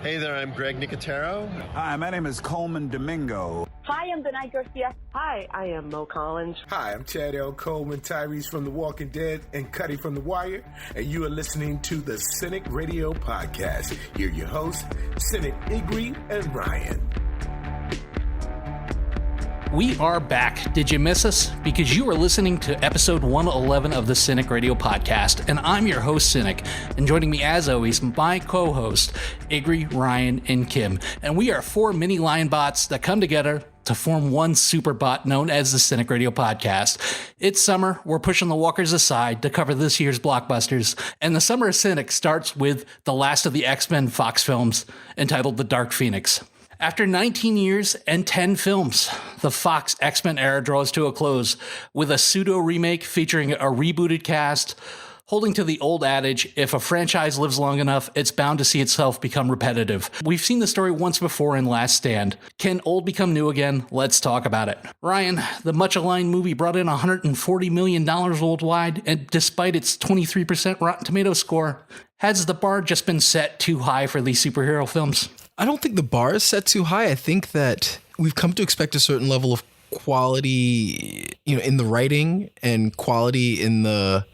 Hey there, I'm Greg Nicotero. Hi, my name is Coleman Domingo. Hi, I'm Benai Garcia. Hi, I am Mo Collins. Hi, I'm Chad L. Coleman, Tyrese from The Walking Dead, and Cuddy from The Wire, and you are listening to the Cinik Radio Podcast. Here are your hosts, Cinik, Igrihe, and Ryan. We are back. Did you miss us? Because you are listening to episode 111 of the Cinik Radio Podcast, and I'm your host, Cinik. And joining me, as always, my co-host, Igrihe, Ryan, and Kim. And we are 4 mini lion bots that come together to form one super bot known as the Cinik Radio Podcast. It's summer. We're pushing the walkers aside to cover this year's blockbusters. And the summer of Cinik starts with the last of the X-Men Fox films, entitled The Dark Phoenix. After 19 years and 10 films, the Fox X-Men era draws to a close with a pseudo-remake featuring a rebooted cast, holding to the old adage, if a franchise lives long enough, it's bound to see itself become repetitive. We've seen the story once before in Last Stand. Can old become new again? Let's talk about it. Ryan, the much-aligned movie brought in $140 million worldwide, and despite its 23% Rotten Tomatoes score, has the bar just been set too high for these superhero films? I don't think the bar is set too high. I think that we've come to expect a certain level of quality, in the writing and quality in the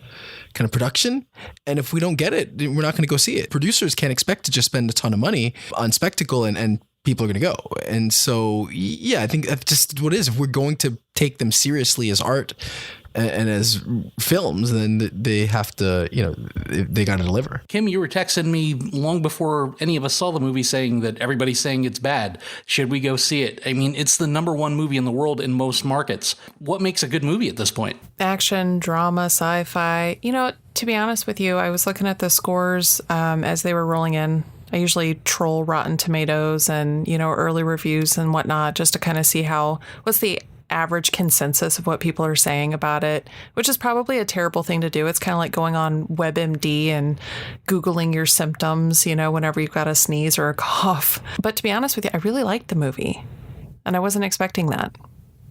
kind of production. And if we don't get it, we're not going to go see it. Producers can't expect to just spend a ton of money on spectacle and people are going to go. And so, yeah, I think that's just what it is. If we're going to take them seriously as art and as films, then they have to, they got to deliver. Kim, you were texting me long before any of us saw the movie saying that everybody's saying it's bad. Should we go see it? I mean, it's the #1 movie in the world in most markets. What makes a good movie at this point? Action, drama, sci-fi. To be honest with you, I was looking at the scores as they were rolling in. I usually troll Rotten Tomatoes and, early reviews and whatnot just to kind of see what's the average consensus of what people are saying about it, which is probably a terrible thing to do. It's kind of like going on WebMD and Googling your symptoms, whenever you've got a sneeze or a cough. But to be honest with you, I really liked the movie and I wasn't expecting that.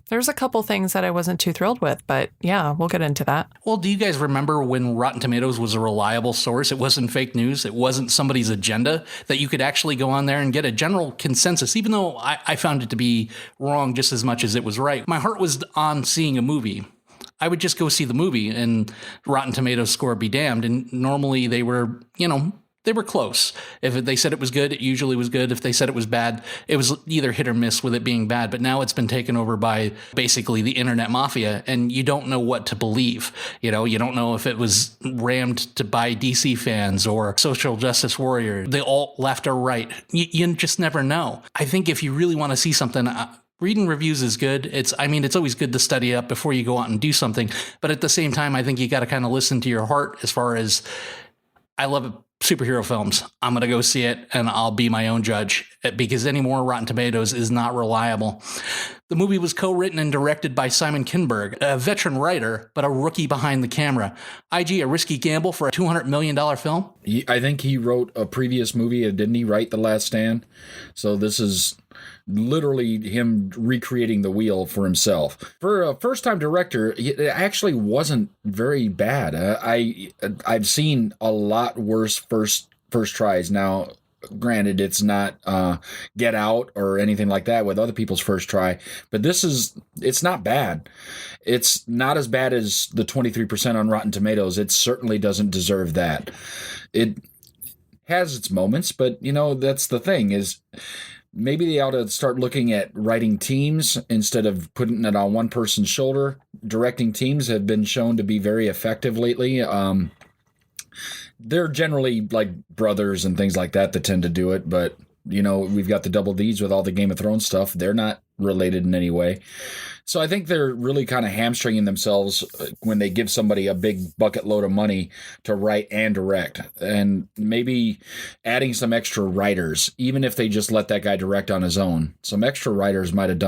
There's a couple things that I wasn't too thrilled with, but yeah, we'll get into that. Well, do you guys remember when Rotten Tomatoes was a reliable source? It wasn't fake news. It wasn't somebody's agenda, that you could actually go on there and get a general consensus, even though I found it to be wrong just as much as it was right. My heart was on seeing a movie. I would just go see the movie and Rotten Tomatoes score be damned. And normally they were, they were close. If they said it was good, it usually was good. If they said it was bad, it was either hit or miss with it being bad. But now it's been taken over by basically the internet mafia, and you don't know what to believe. You don't know if it was rammed by DC fans or social justice warrior, the alt left or right. You just never know. I think if you really want to see something, reading reviews is good. It's always good to study up before you go out and do something. But at the same time, I think you got to kind of listen to your heart as far as, I love superhero films. I'm going to go see it and I'll be my own judge, because anymore Rotten Tomatoes is not reliable. The movie was co-written and directed by Simon Kinberg, a veteran writer, but a rookie behind the camera. IG, a risky gamble for a $200 million film? I think he wrote a previous movie. Didn't he write The Last Stand? So this is literally him recreating the wheel for himself. For a first-time director, it actually wasn't very bad. I've seen a lot worse first tries. Now, granted, it's not Get Out or anything like that with other people's first try, but it's not bad. It's not as bad as the 23% on Rotten Tomatoes. It certainly doesn't deserve that. It has its moments, but that's the thing is, maybe they ought to start looking at writing teams instead of putting it on one person's shoulder. Directing teams have been shown to be very effective lately. They're generally like brothers and things like that tend to do it. But, we've got the Double Ds with all the Game of Thrones stuff. They're not related in any way. So I think they're really kind of hamstringing themselves when they give somebody a big bucket load of money to write and direct, and maybe adding some extra writers, even if they just let that guy direct on his own. Some extra writers might have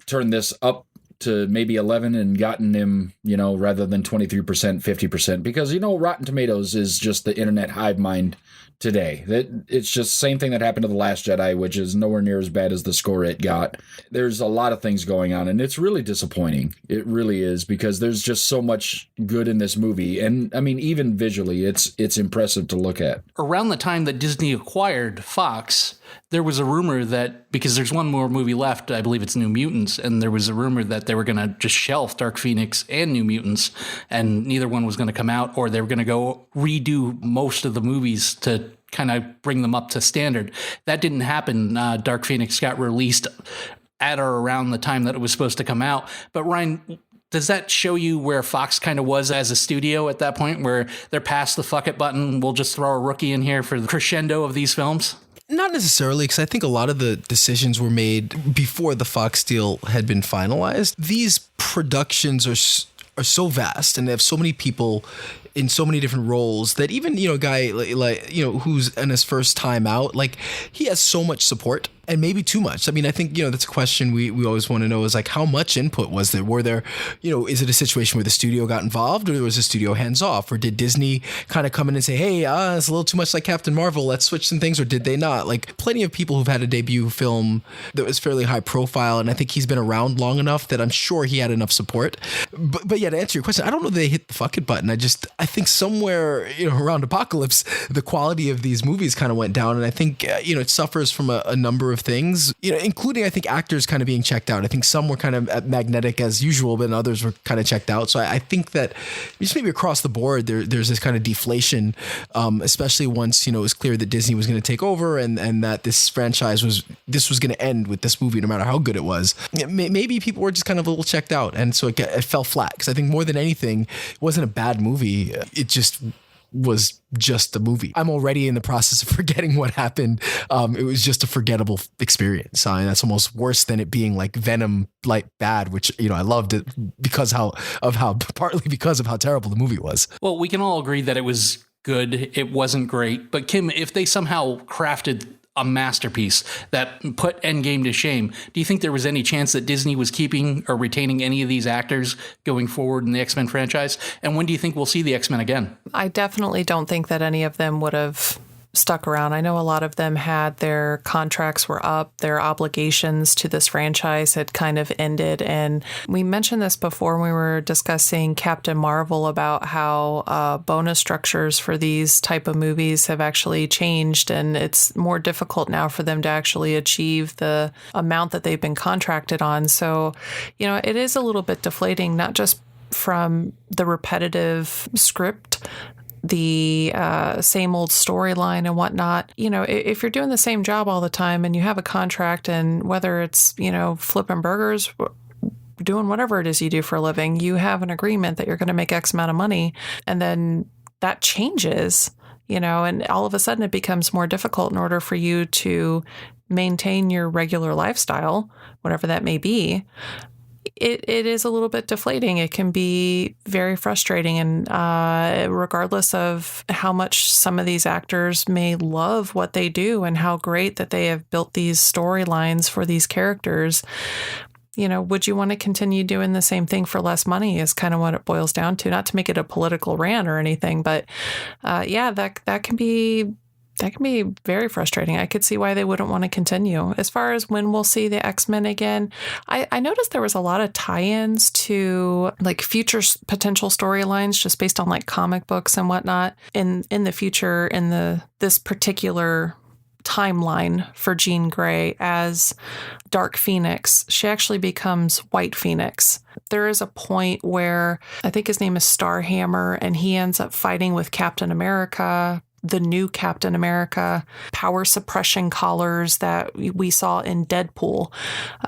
turned this up to maybe 11 and gotten him, rather than 23%, 50%, because, Rotten Tomatoes is just the internet hive mind today. That it's just the same thing that happened to The Last Jedi, which is nowhere near as bad as the score it got. There's a lot of things going on, and it's really disappointing. It really is, because there's just so much good in this movie. And I mean, even visually, it's impressive to look at. Around the time that Disney acquired Fox, there was a rumor that, because there's one more movie left, I believe it's New Mutants, and there was a rumor that they were going to just shelf Dark Phoenix and New Mutants, and neither one was going to come out, or they were going to go redo most of the movies to kind of bring them up to standard. That didn't happen. Dark Phoenix got released at or around the time that it was supposed to come out. But Ryan, does that show you where Fox kind of was as a studio at that point, where they're past the fuck it button, we'll just throw a rookie in here for the crescendo of these films? Not necessarily, because I think a lot of the decisions were made before the Fox deal had been finalized. These productions are so vast, and they have so many people in so many different roles that even, a guy like who's in his first time out, like, he has so much support. And maybe too much. I mean, I think, that's a question we always want to know, is like, how much input was there? Were there, is it a situation where the studio got involved, or was the studio hands off? Or did Disney kind of come in and say, hey, it's a little too much like Captain Marvel, let's switch some things? Or did they not? Like, plenty of people who've had a debut film that was fairly high profile, and I think he's been around long enough that I'm sure he had enough support. But yeah, to answer your question, I don't know that they hit the fuck it button. I think somewhere, around Apocalypse, the quality of these movies kind of went down, and I think, it suffers from a number of things, including, I think, actors kind of being checked out. I think some were kind of magnetic as usual, but others were kind of checked out. So I think that just maybe across the board, there's this kind of deflation, especially once, it was clear that Disney was going to take over, and that this franchise was going to end with this movie, no matter how good it was. Maybe people were just kind of a little checked out, and so it fell flat, because I think more than anything, it wasn't a bad movie. It just was just a movie. I'm already in the process of forgetting what happened. It was just a forgettable experience. That's almost worse than it being like Venom, like bad, which, I loved it partly because of how terrible the movie was. Well, we can all agree that it was good. It wasn't great. But Kim, if they somehow crafted a masterpiece that put Endgame to shame, do you think there was any chance that Disney was keeping or retaining any of these actors going forward in the X-Men franchise? And when do you think we'll see the X-Men again? I definitely don't think that any of them would have stuck around. I know a lot of them had their contracts were up, their obligations to this franchise had kind of ended. And we mentioned this before when we were discussing Captain Marvel, about how bonus structures for these type of movies have actually changed, and it's more difficult now for them to actually achieve the amount that they've been contracted on. So, it is a little bit deflating, not just from the repetitive script, the same old storyline and whatnot. If you're doing the same job all the time and you have a contract, and whether it's, flipping burgers, doing whatever it is you do for a living, you have an agreement that you're going to make X amount of money, and then that changes, and all of a sudden it becomes more difficult in order for you to maintain your regular lifestyle, whatever that may be. It is a little bit deflating. It can be very frustrating. And regardless of how much some of these actors may love what they do and how great that they have built these storylines for these characters, would you want to continue doing the same thing for less money is kind of what it boils down to. Not to make it a political rant or anything, but that can be very frustrating. I could see why they wouldn't want to continue. As far as when we'll see the X-Men again, I noticed there was a lot of tie-ins to like future potential storylines just based on like comic books and whatnot in the future, in this particular timeline for Jean Grey as Dark Phoenix. She actually becomes White Phoenix. There is a point where I think his name is Starhammer, and he ends up fighting with Captain America, the new Captain America, power suppression collars that we saw in Deadpool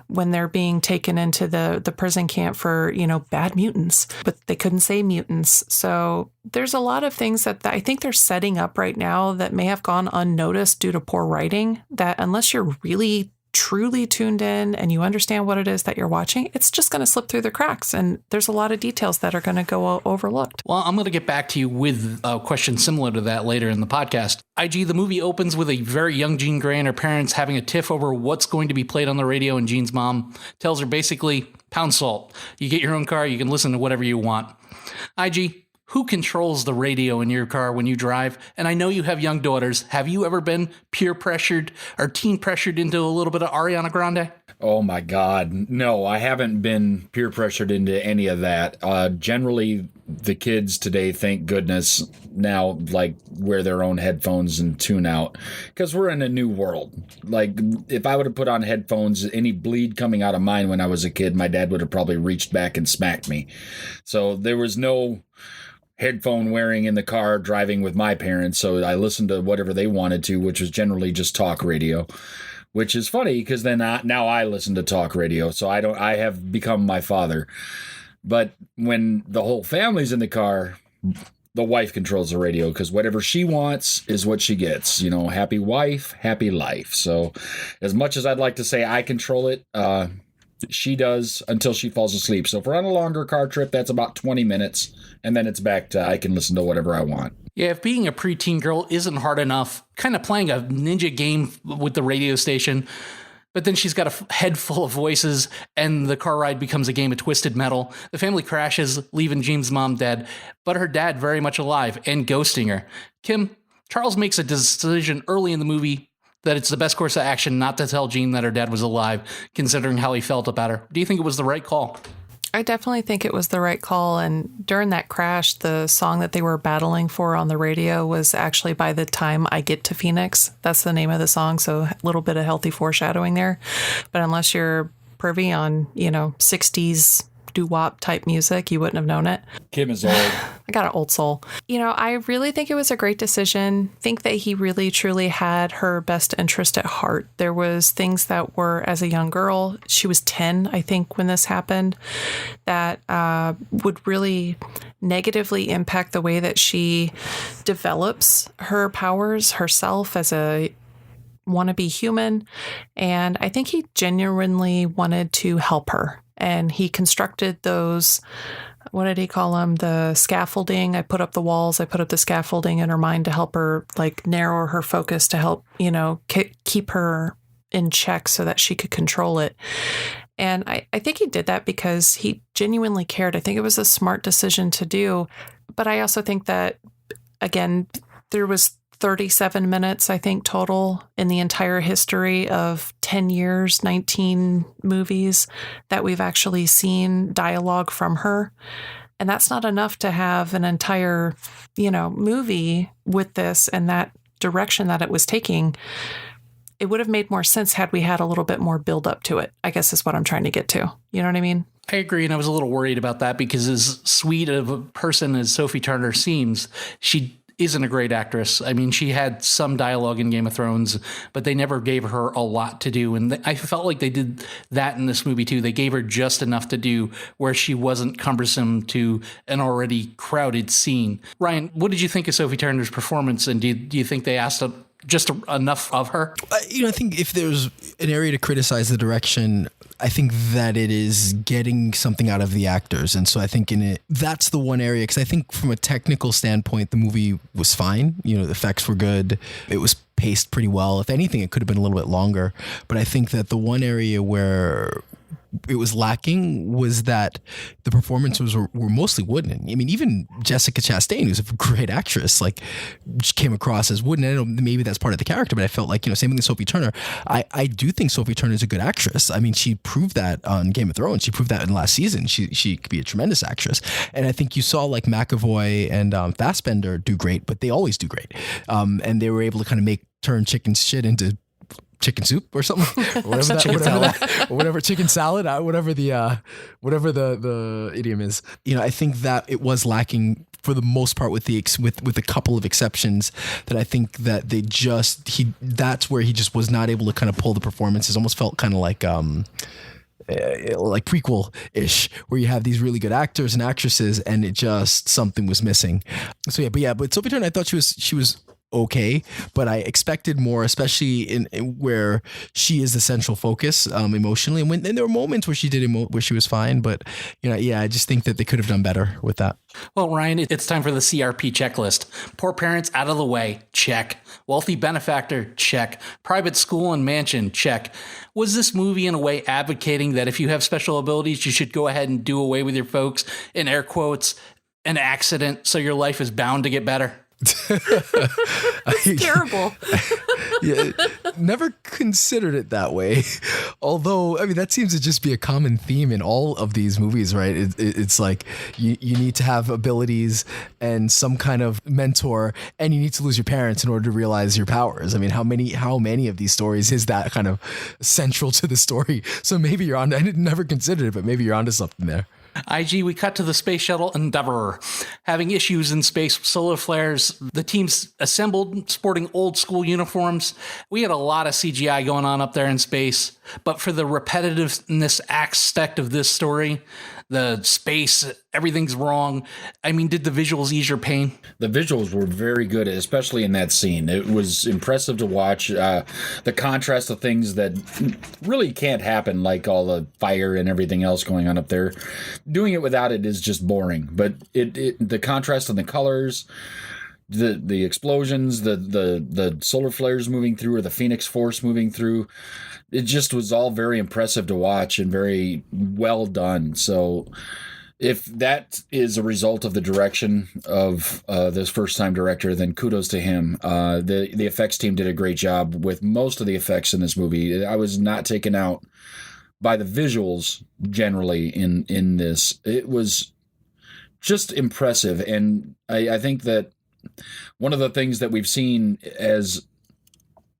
when they're being taken into the prison camp for, bad mutants, but they couldn't say mutants. So there's a lot of things that I think they're setting up right now that may have gone unnoticed due to poor writing, that unless you're really truly tuned in and you understand what it is that you're watching, it's just going to slip through the cracks. And there's a lot of details that are going to go overlooked. Well, I'm going to get back to you with a question similar to that later in the podcast. IG, the movie opens with a very young Jean Grey and her parents having a tiff over what's going to be played on the radio, and Jean's mom tells her basically, Pound salt. You get your own car, you can listen to whatever you want. IG, who controls the radio in your car when you drive? And I know you have young daughters. Have you ever been peer pressured or teen pressured into a little bit of Ariana Grande? Oh my God. No, I haven't been peer pressured into any of that. Generally, the kids today, thank goodness, now like wear their own headphones and tune out because we're in a new world. Like if I would have put on headphones, any bleed coming out of mine when I was a kid, my dad would have probably reached back and smacked me. So there was no headphone wearing in the car driving with my parents. So I listened to whatever they wanted to, which was generally just talk radio. Which is funny because then now I listen to talk radio, so I have become my father. But when the whole family's in the car, the wife controls the radio because whatever she wants is what she gets. You know, happy wife, happy life. So as much as I'd like to say I control it, she does until she falls asleep. So if we're on a longer car trip, that's about 20 minutes. And then it's back to I can listen to whatever I want. Yeah, if being a preteen girl isn't hard enough, kind of playing a ninja game with the radio station, but then she's got a head full of voices and the car ride becomes a game of Twisted Metal. The family crashes, leaving Jean's mom dead, but her dad very much alive and ghosting her. Kim, Charles makes a decision early in the movie that it's the best course of action not to tell Jean that her dad was alive, considering how he felt about her. Do you think it was the right call? I definitely think it was the right call. And during that crash, the song that they were battling for on the radio was actually By the Time I Get to Phoenix. That's the name of the song. So a little bit of healthy foreshadowing there. But unless you're privy on, 60s doo-wop type music, you wouldn't have known it. Kim is old. I got an old soul. I really think it was a great decision. I think that he really truly had her best interest at heart. There was things that were, as a young girl, she was 10, I think, when this happened, that would really negatively impact the way that she develops her powers herself as a wannabe human. And I think he genuinely wanted to help her. And he constructed those, what did he call them? The scaffolding. I put up the walls. I put up the scaffolding in her mind to help her narrow her focus, to help, keep her in check so that she could control it. And I think he did that because he genuinely cared. I think it was a smart decision to do. But I also think that, again, there was 37 minutes, I think, total in the entire history of 10 years, 19 movies that we've actually seen dialogue from her. And that's not enough to have an entire, movie with this and that direction that it was taking. It would have made more sense had we had a little bit more build up to it, I guess is what I'm trying to get to. You know what I mean? I agree, and I was a little worried about that because as sweet of a person as Sophie Turner seems, she isn't a great actress. I mean, she had some dialogue in Game of Thrones, but they never gave her a lot to do. And I felt like they did that in this movie too. They gave her just enough to do where she wasn't cumbersome to an already crowded scene. Ryan, what did you think of Sophie Turner's performance? And do you think they asked just enough of her? I think if there's an area to criticize the direction, I think that it is getting something out of the actors. And so I think that's the one area, because I think from a technical standpoint, the movie was fine. The effects were good. It was paced pretty well. If anything, it could have been a little bit longer. But I think that the one area where it was lacking was that the performances were mostly wooden. I mean, even Jessica Chastain, who's a great actress, she came across as wooden. I don't know, maybe that's part of the character, but I felt like, same thing with Sophie Turner. I do think Sophie Turner is a good actress. I mean, she proved that on Game of Thrones. She proved that in last season. She could be a tremendous actress. And I think you saw McAvoy and Fassbender do great, but they always do great. And they were able to kind of turn chicken shit into chicken soup or something, whatever chicken salad, whatever the idiom is. I think that it was lacking for the most part with a couple of exceptions that I think that that's where he just was not able to kind of pull the performances. Almost felt kind of like prequel-ish, where you have these really good actors and actresses and it just something was missing. So but Sophie Turner, I thought she was okay, but I expected more, especially in where she is the central focus emotionally. And there were moments where she did where she was fine, but I just think that they could have done better with that. Well, Ryan, it's time for the CRP checklist. Poor parents out of the way, check. Wealthy benefactor, check. Private school and mansion, check. Was this movie in a way advocating that if you have special abilities, you should go ahead and do away with your folks, in air quotes, an accident, so your life is bound to get better? It's terrible. Yeah, never considered it that way. Although, I mean, that seems to just be a common theme in all of these movies, right? It's like you need to have abilities and some kind of mentor, and you need to lose your parents in order to realize your powers. I mean, how many of these stories is that kind of central to the story? So maybe you're on. I never considered it, but maybe you're onto something there. IG, we cut to the space shuttle Endeavour. Having issues in space with solar flares, the team's assembled, sporting old school uniforms. We had a lot of CGI going on up there in space, but for the repetitiveness aspect of this story, the space, everything's wrong. I mean, did the visuals ease your pain? The visuals were very good, especially in that scene. It was impressive to watch. The contrast of things that really can't happen, like all the fire and everything else going on up there. Doing it without it is just boring. But the contrast in the colors, the explosions, the solar flares moving through, or the Phoenix Force moving through, it just was all very impressive to watch and very well done. So if that is a result of the direction of this first-time director, then kudos to him. The effects team did a great job with most of the effects in this movie. I was not taken out by the visuals generally in this. It was just impressive. And I think that one of the things that we've seen as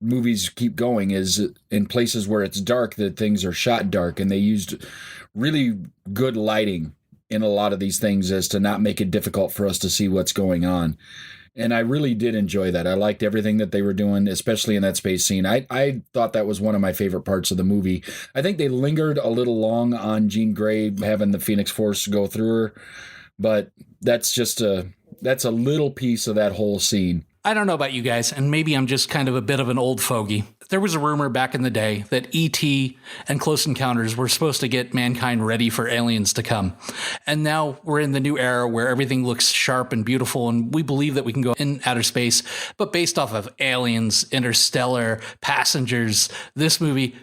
movies keep going is in places where it's dark, that things are shot dark, and they used really good lighting in a lot of these things as to not make it difficult for us to see what's going on. And I really did enjoy that. I liked everything that they were doing, especially in that space scene. I thought that was one of my favorite parts of the movie. I think they lingered a little long on Jean Grey having the Phoenix Force go through her, but that's a little piece of that whole scene. I don't know about you guys, and maybe I'm just kind of a bit of an old fogey. There was a rumor back in the day that E.T. and Close Encounters were supposed to get mankind ready for aliens to come. And now we're in the new era where everything looks sharp and beautiful, and we believe that we can go in outer space. But based off of Aliens, Interstellar, Passengers, this movie,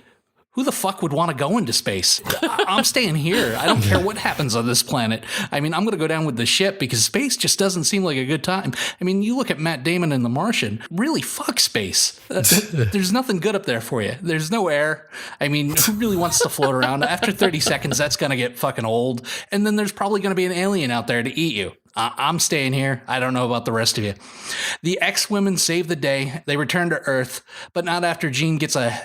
who the fuck would want to go into space? I'm staying here. I don't care what happens on this planet. I mean, I'm going to go down with the ship because space just doesn't seem like a good time. I mean, you look at Matt Damon in The Martian. Really, fuck space. There's nothing good up there for you. There's no air. I mean, who really wants to float around? After 30 seconds, that's going to get fucking old. And then there's probably going to be an alien out there to eat you. I'm staying here. I don't know about the rest of you. The X-Women save the day. They return to Earth, but not after Jean gets a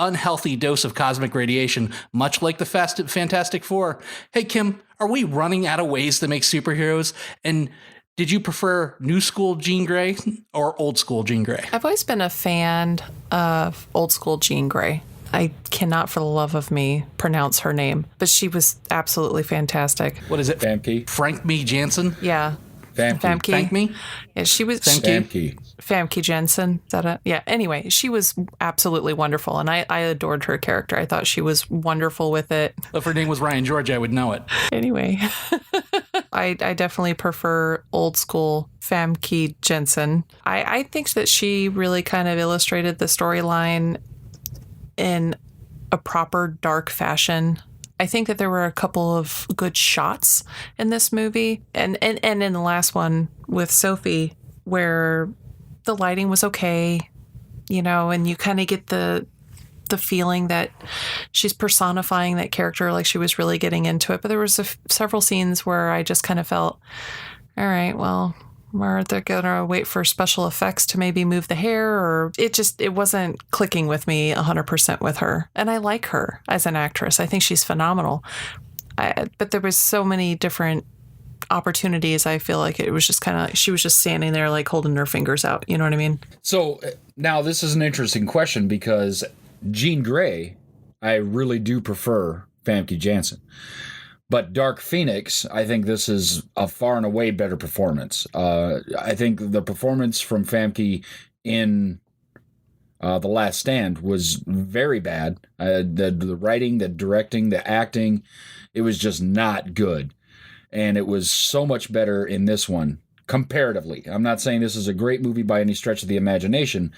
unhealthy dose of cosmic radiation, much like the Fantastic Four. Hey, Kim, are we running out of ways to make superheroes? And did you prefer new school Jean Grey or old school Jean Grey? I've always been a fan of old school Jean Grey. I cannot for the love of me pronounce her name, but she was absolutely fantastic. What is it? Famke. Frank Me Jansen? Yeah. Famke. Thank me? Yeah, she was... Famke. Famke Jensen. Is that it? Yeah. Anyway, she was absolutely wonderful, and I adored her character. I thought she was wonderful with it. If her name was Ryan George, I would know it. Anyway, I definitely prefer old school Famke Jensen. I think that she really kind of illustrated the storyline in a proper dark fashion. I think that there were a couple of good shots in this movie, and in the last one with Sophie, where the lighting was okay, and you kind of get the feeling that she's personifying that character, like she was really getting into it. But there was several scenes where I just kind of felt, all right, well, where they're gonna wait for special effects to maybe move the hair, or it wasn't clicking with me 100% with her. And I like her as an actress. I think she's phenomenal. But there was so many different opportunities. I feel like it was just kind of, she was just standing there like holding her fingers out. You know what I mean? So now this is an interesting question, because Jean Grey, I really do prefer Famke Janssen. But Dark Phoenix, I think this is a far and away better performance. I think the performance from Famke in The Last Stand was very bad. The writing, the directing, the acting, it was just not good. And it was so much better in this one, comparatively. I'm not saying this is a great movie by any stretch of the imagination,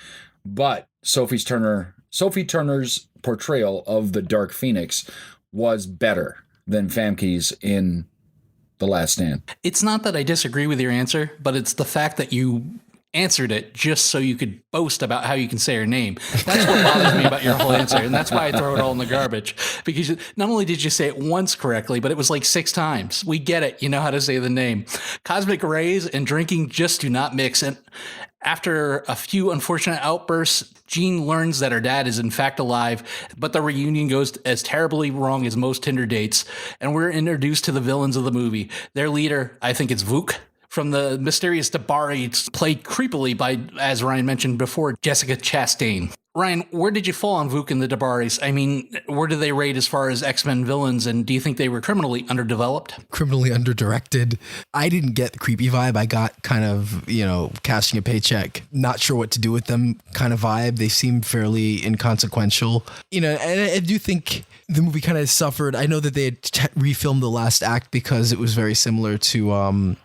but Sophie Turner's portrayal of the Dark Phoenix was better than Famke's in The Last Stand. It's not that I disagree with your answer, but it's the fact that you answered it just so you could boast about how you can say her name. That's what bothers me about your whole answer, and that's why I throw it all in the garbage. Because not only did you say it once correctly, but it was like 6 times. We get it. You know how to say the name. Cosmic rays and drinking just do not mix. And after a few unfortunate outbursts, Jean learns that her dad is in fact alive, but the reunion goes as terribly wrong as most Tinder dates, and we're introduced to the villains of the movie. Their leader, I think it's Vuk, from the mysterious Dabari, played creepily by, as Ryan mentioned before, Jessica Chastain. Ryan, where did you fall on Vuk and the Dabaris? I mean, where do they rate as far as X-Men villains, and do you think they were criminally underdeveloped? Criminally underdirected. I didn't get the creepy vibe. I got kind of, cashing a paycheck, not sure what to do with them kind of vibe. They seem fairly inconsequential. And I do think the movie kind of suffered. I know that they had refilmed the last act because it was very similar to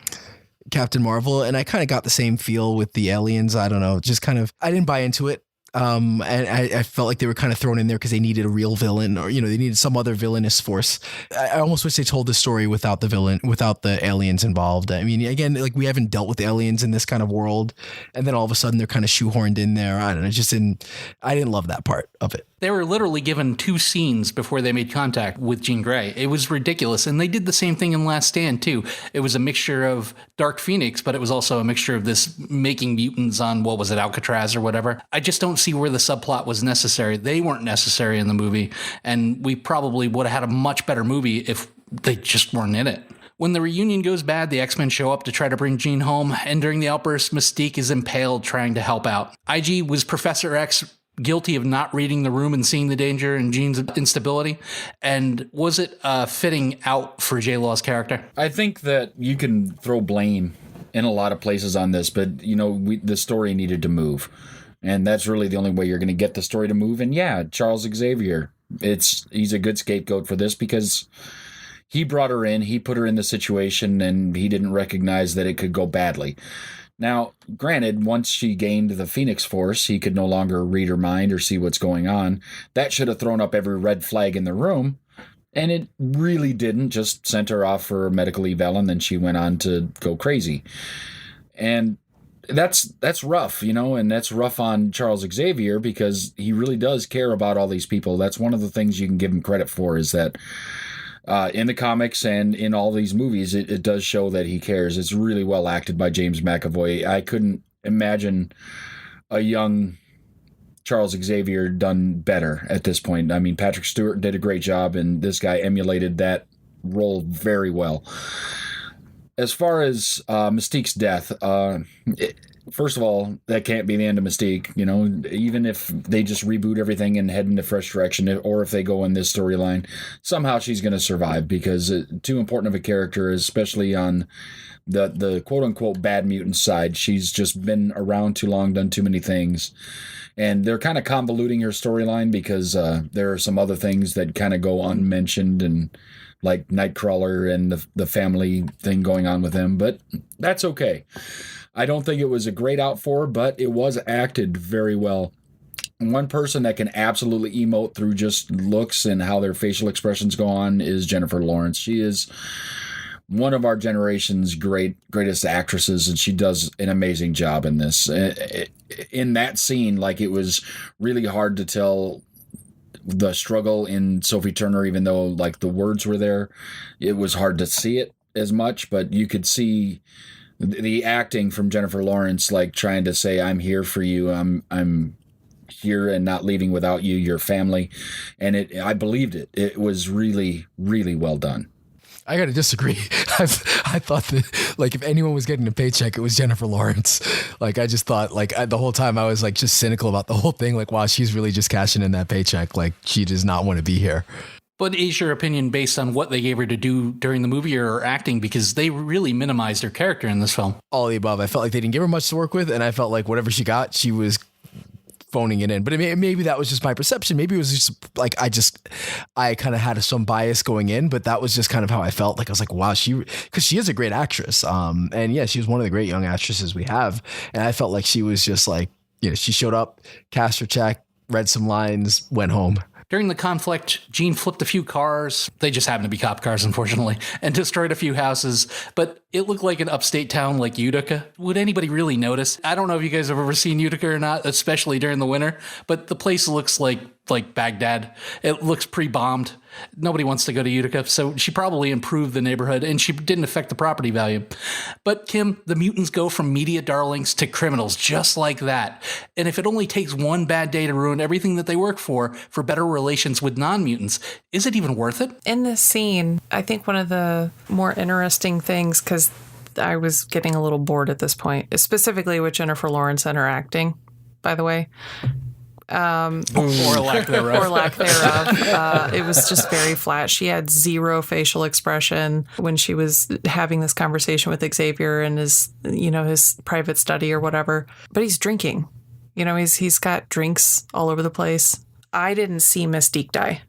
Captain Marvel, and I kind of got the same feel with the aliens. I don't know, just kind of, I didn't buy into it. And I felt like they were kind of thrown in there because they needed a real villain, or, they needed some other villainous force. I almost wish they told the story without the villain, without the aliens involved. I mean, again, like, we haven't dealt with aliens in this kind of world, and then all of a sudden they're kind of shoehorned in there. I don't know, I didn't love that part of it. They were literally given 2 scenes before they made contact with Jean Grey. It was ridiculous. And they did the same thing in Last Stand, too. It was a mixture of Dark Phoenix, but it was also a mixture of this making mutants on, what was it, Alcatraz or whatever. I just don't see where the subplot was necessary. They weren't necessary in the movie. And we probably would have had a much better movie if they just weren't in it. When the reunion goes bad, the X-Men show up to try to bring Jean home. And during the outburst, Mystique is impaled trying to help out. IG was Professor X guilty of not reading the room and seeing the danger in Jean's instability? And was it fitting out for J-Law's character? I think that you can throw blame in a lot of places on this, but, the story needed to move. And that's really the only way you're going to get the story to move. And yeah, Charles Xavier, he's a good scapegoat for this because he brought her in, he put her in the situation, and he didn't recognize that it could go badly. Now, granted, once she gained the Phoenix Force, he could no longer read her mind or see what's going on. That should have thrown up every red flag in the room, and it really didn't, just sent her off for a medical eval, and then she went on to go crazy. And that's rough, and that's rough on Charles Xavier because he really does care about all these people. That's one of the things you can give him credit for, is that in the comics and in all these movies, it does show that he cares. It's really well acted by James McAvoy. I couldn't imagine a young Charles Xavier done better at this point. I mean, Patrick Stewart did a great job, and this guy emulated that role very well. As far as Mystique's death, first of all, that can't be the end of Mystique. Even if they just reboot everything and head in a fresh direction, or if they go in this storyline, somehow she's going to survive because too important of a character, especially on the quote-unquote bad mutant side. She's just been around too long, done too many things. And they're kind of convoluting her storyline because there are some other things that kind of go unmentioned, and like Nightcrawler and the family thing going on with him. But that's okay. I don't think it was a great out for her, but it was acted very well. One person that can absolutely emote through just looks and how their facial expressions go on is Jennifer Lawrence. She is one of our generation's greatest actresses, and she does an amazing job in this. In that scene, it was really hard to tell the struggle in Sophie Turner, even though the words were there. It was hard to see it as much, but you could see the acting from Jennifer Lawrence, trying to say, I'm here for you. I'm here and not leaving without you, your family. And I believed it. It was really, really well done. I got to disagree. I thought that, if anyone was getting a paycheck, it was Jennifer Lawrence. I just thought, the whole time I was, just cynical about the whole thing. Wow, she's really just cashing in that paycheck. She does not want to be here. But is your opinion based on what they gave her to do during the movie or acting? Because they really minimized her character in this film. All of the above. I felt like they didn't give her much to work with, and I felt like whatever she got, she was phoning it in. But maybe that was just my perception. Maybe it was just like I kind of had some bias going in, but that was just kind of how I felt. Like I was like, wow, because she is a great actress. And yeah, she was one of the great young actresses we have. And I felt like she was just like, she showed up, cast her check, read some lines, went home. During the conflict, Jean flipped a few cars. They just happened to be cop cars, unfortunately, and destroyed a few houses. But it looked like an upstate town like Utica. Would anybody really notice? I don't know if you guys have ever seen Utica or not, especially during the winter, but the place looks like Baghdad. It looks pre-bombed. Nobody wants to go to Utica, so she probably improved the neighborhood, and she didn't affect the property value. But, Kim, the mutants go from media darlings to criminals just like that. And if it only takes one bad day to ruin everything that they work for better relations with non-mutants, is it even worth it? In this scene, I think one of the more interesting things, because I was getting a little bored at this point, specifically with Jennifer Lawrence and her acting, by the way. Or lack thereof. It was just very flat. She had zero facial expression when she was having this conversation with Xavier in his private study or whatever. But he's drinking. He's got drinks all over the place. I didn't see Mystique die.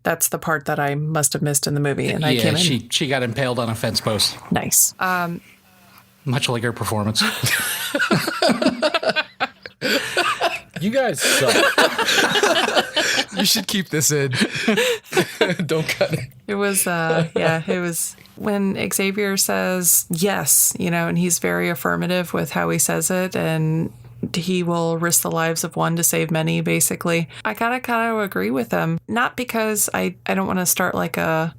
That's the part that I must have missed in the movie. And I came in. She got impaled on a fence post. Nice. Much like her performance. You guys suck. You should keep this in. Don't cut it. It was, it was when Xavier says yes, and he's very affirmative with how he says it, and he will risk the lives of one to save many, basically. I kind of agree with him. Not because I don't want to start like a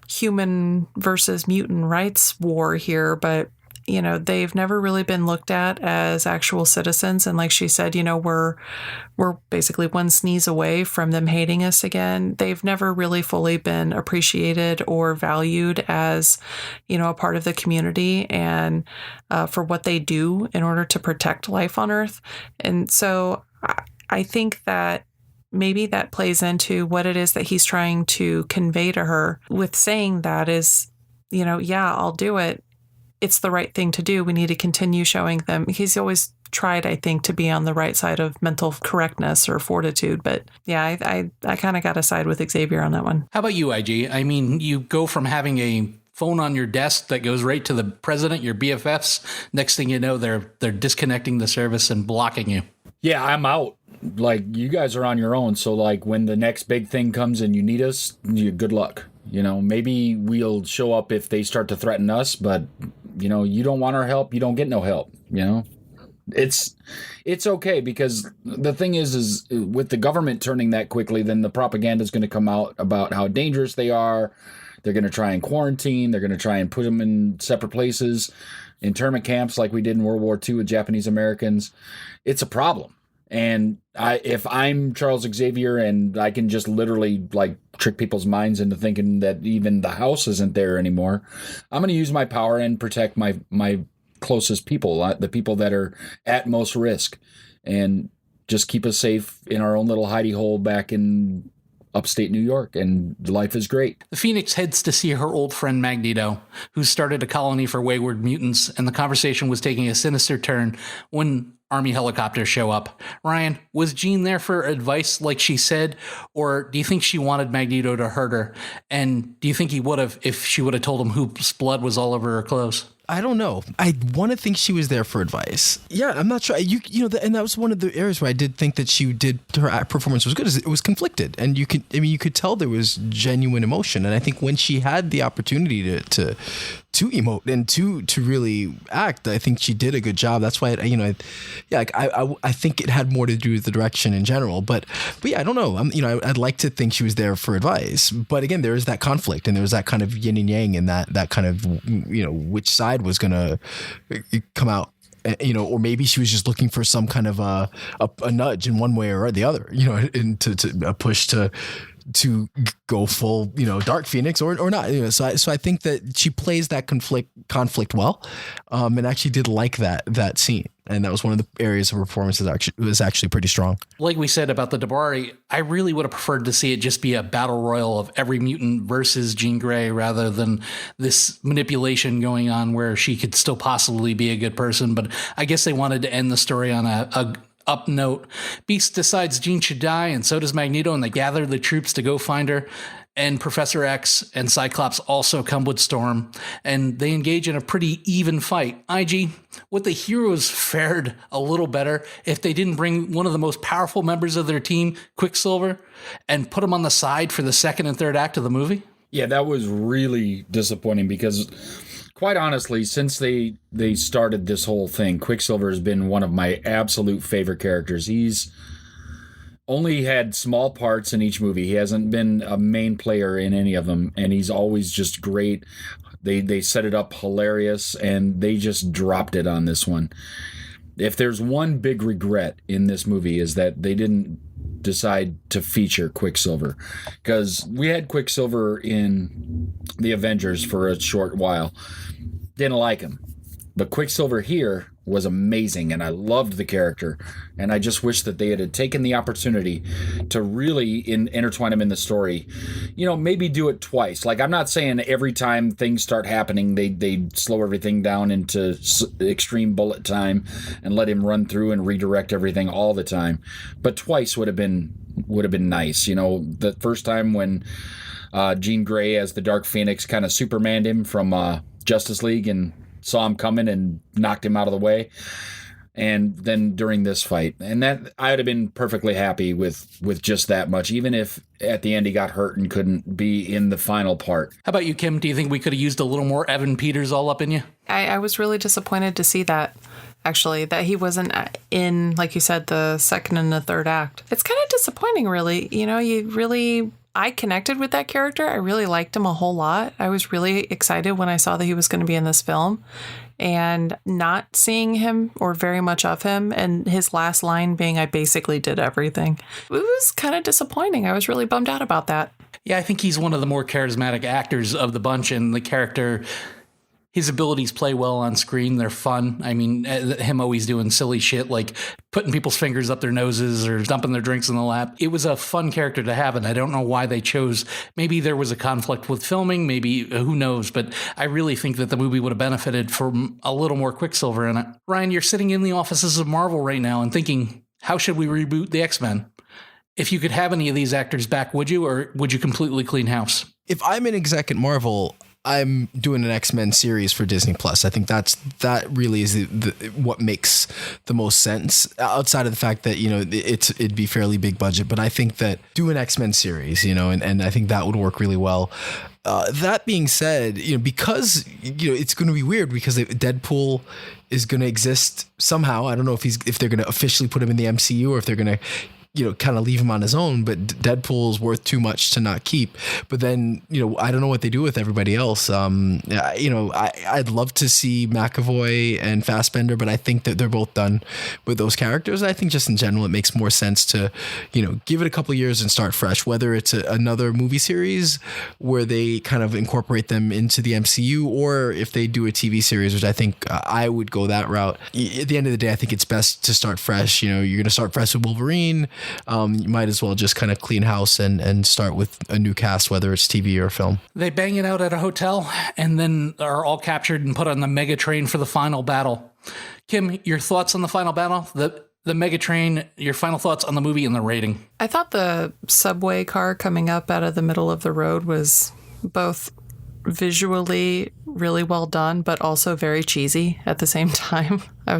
human versus mutant rights war here, but they've never really been looked at as actual citizens. And like she said, we're basically one sneeze away from them hating us again. They've never really fully been appreciated or valued as, a part of the community and for what they do in order to protect life on Earth. And so I think that maybe that plays into what it is that he's trying to convey to her with saying that is, I'll do it. It's the right thing to do. We need to continue showing them. He's always tried, I think, to be on the right side of mental correctness or fortitude. But yeah, I kind of got to side with Xavier on that one. How about you, IG? I mean, you go from having a phone on your desk that goes right to the president, your BFFs. Next thing you know, they're disconnecting the service and blocking you. Yeah, I'm out. Like, you guys are on your own. So, like, when the next big thing comes and you need us, good luck. Maybe we'll show up if they start to threaten us, but you don't want our help, you don't get no help. It's okay, because the thing is with the government turning that quickly, then the propaganda is going to come out about how dangerous they are. They're going to try and quarantine. They're going to try and put them in separate places, internment camps like we did in World War II with Japanese Americans. It's a problem. And if I'm Charles Xavier and I can just literally trick people's minds into thinking that even the house isn't there anymore, I'm going to use my power and protect my closest people, the people that are at most risk, and just keep us safe in our own little hidey hole back in upstate New York, and life is great. The Phoenix heads to see her old friend Magneto, who started a colony for wayward mutants, and the conversation was taking a sinister turn when Army helicopters show up. Ryan, was Jean there for advice like she said, or do you think she wanted Magneto to hurt her? And do you think he would have if she would have told him whose blood was all over her clothes? I don't know. I want to think she was there for advice. Yeah, I'm not sure. And that was one of the areas where I did think that her performance was good. Is it was conflicted, and you could tell there was genuine emotion. And I think when she had the opportunity to emote and to really act, I think she did a good job. That's why I think it had more to do with the direction in general. But yeah, I don't know. I'd like to think she was there for advice. But again, there is that conflict, and there was that kind of yin and yang, and that kind of which side was going to come out, or maybe she was just looking for some kind of a nudge in one way or the other, and to a push to to go full, Dark Phoenix or not. So I think that she plays that conflict well, and actually did like that scene. And that was one of the areas of her performance that was actually pretty strong. Like we said about the Dabari, I really would have preferred to see it just be a battle royal of every mutant versus Jean Grey rather than this manipulation going on where she could still possibly be a good person. But I guess they wanted to end the story on a up note. Beast decides Jean should die, and so does Magneto, and they gather the troops to go find her. And Professor X and Cyclops also come with Storm, and they engage in a pretty even fight. IG, would the heroes fared a little better if they didn't bring one of the most powerful members of their team, Quicksilver, and put him on the side for the second and third act of the movie? Yeah, that was really disappointing because, quite honestly, since they started this whole thing, Quicksilver has been one of my absolute favorite characters. He's only had small parts in each movie. He hasn't been a main player in any of them, and he's always just great. They set it up hilarious, and they just dropped it on this one. If there's one big regret in this movie is that they didn't decide to feature Quicksilver, because we had Quicksilver in the Avengers for a short while. Didn't like him. But Quicksilver here was amazing, and I loved the character. And I just wish that they had taken the opportunity to really intertwine him in the story. Maybe do it twice. Like, I'm not saying every time things start happening, they slow everything down into extreme bullet time and let him run through and redirect everything all the time. But twice would have been nice. The first time when Jean Grey as the Dark Phoenix kind of Supermaned him from Justice League and saw him coming and knocked him out of the way. And then during this fight, and that I would have been perfectly happy with just that much, even if at the end he got hurt and couldn't be in the final part. How about you, Kim? Do you think we could have used a little more Evan Peters all up in you? I was really disappointed to see that, actually, that he wasn't in, like you said, the second and the third act. It's kind of disappointing, really. I connected with that character. I really liked him a whole lot. I was really excited when I saw that he was going to be in this film, and not seeing him or very much of him, and his last line being, "I basically did everything." It was kind of disappointing. I was really bummed out about that. Yeah, I think he's one of the more charismatic actors of the bunch, and the character, his abilities play well on screen. They're fun. I mean, him always doing silly shit like putting people's fingers up their noses or dumping their drinks in the lap. It was a fun character to have, and I don't know why they chose. Maybe there was a conflict with filming, maybe, who knows, but I really think that the movie would have benefited from a little more Quicksilver in it. Ryan, you're sitting in the offices of Marvel right now and thinking, how should we reboot the X-Men? If you could have any of these actors back, would you, or would you completely clean house? If I'm an exec at Marvel, I'm doing an X-Men series for Disney Plus. I think that really is what makes the most sense, outside of the fact that it'd be fairly big budget. But I think that do an X-Men series, and I think that would work really well. That being said, because it's going to be weird because Deadpool is going to exist somehow. I don't know if they're going to officially put him in the MCU or if they're going to kind of leave him on his own, but Deadpool's worth too much to not keep. But then, I don't know what they do with everybody else. I'd love to see McAvoy and Fassbender, but I think that they're both done with those characters. I think just in general, it makes more sense to, give it a couple of years and start fresh, whether it's another movie series where they kind of incorporate them into the MCU, or if they do a TV series, which I think I would go that route. At the end of the day, I think it's best to start fresh. You're going to start fresh with Wolverine. You might as well just kind of clean house and start with a new cast, whether it's TV or film. They bang it out at a hotel and then are all captured and put on the mega train for the final battle. Kim, your thoughts on the final battle? The mega train, your final thoughts on the movie and the rating? I thought the subway car coming up out of the middle of the road was both visually really well done, but also very cheesy at the same time. I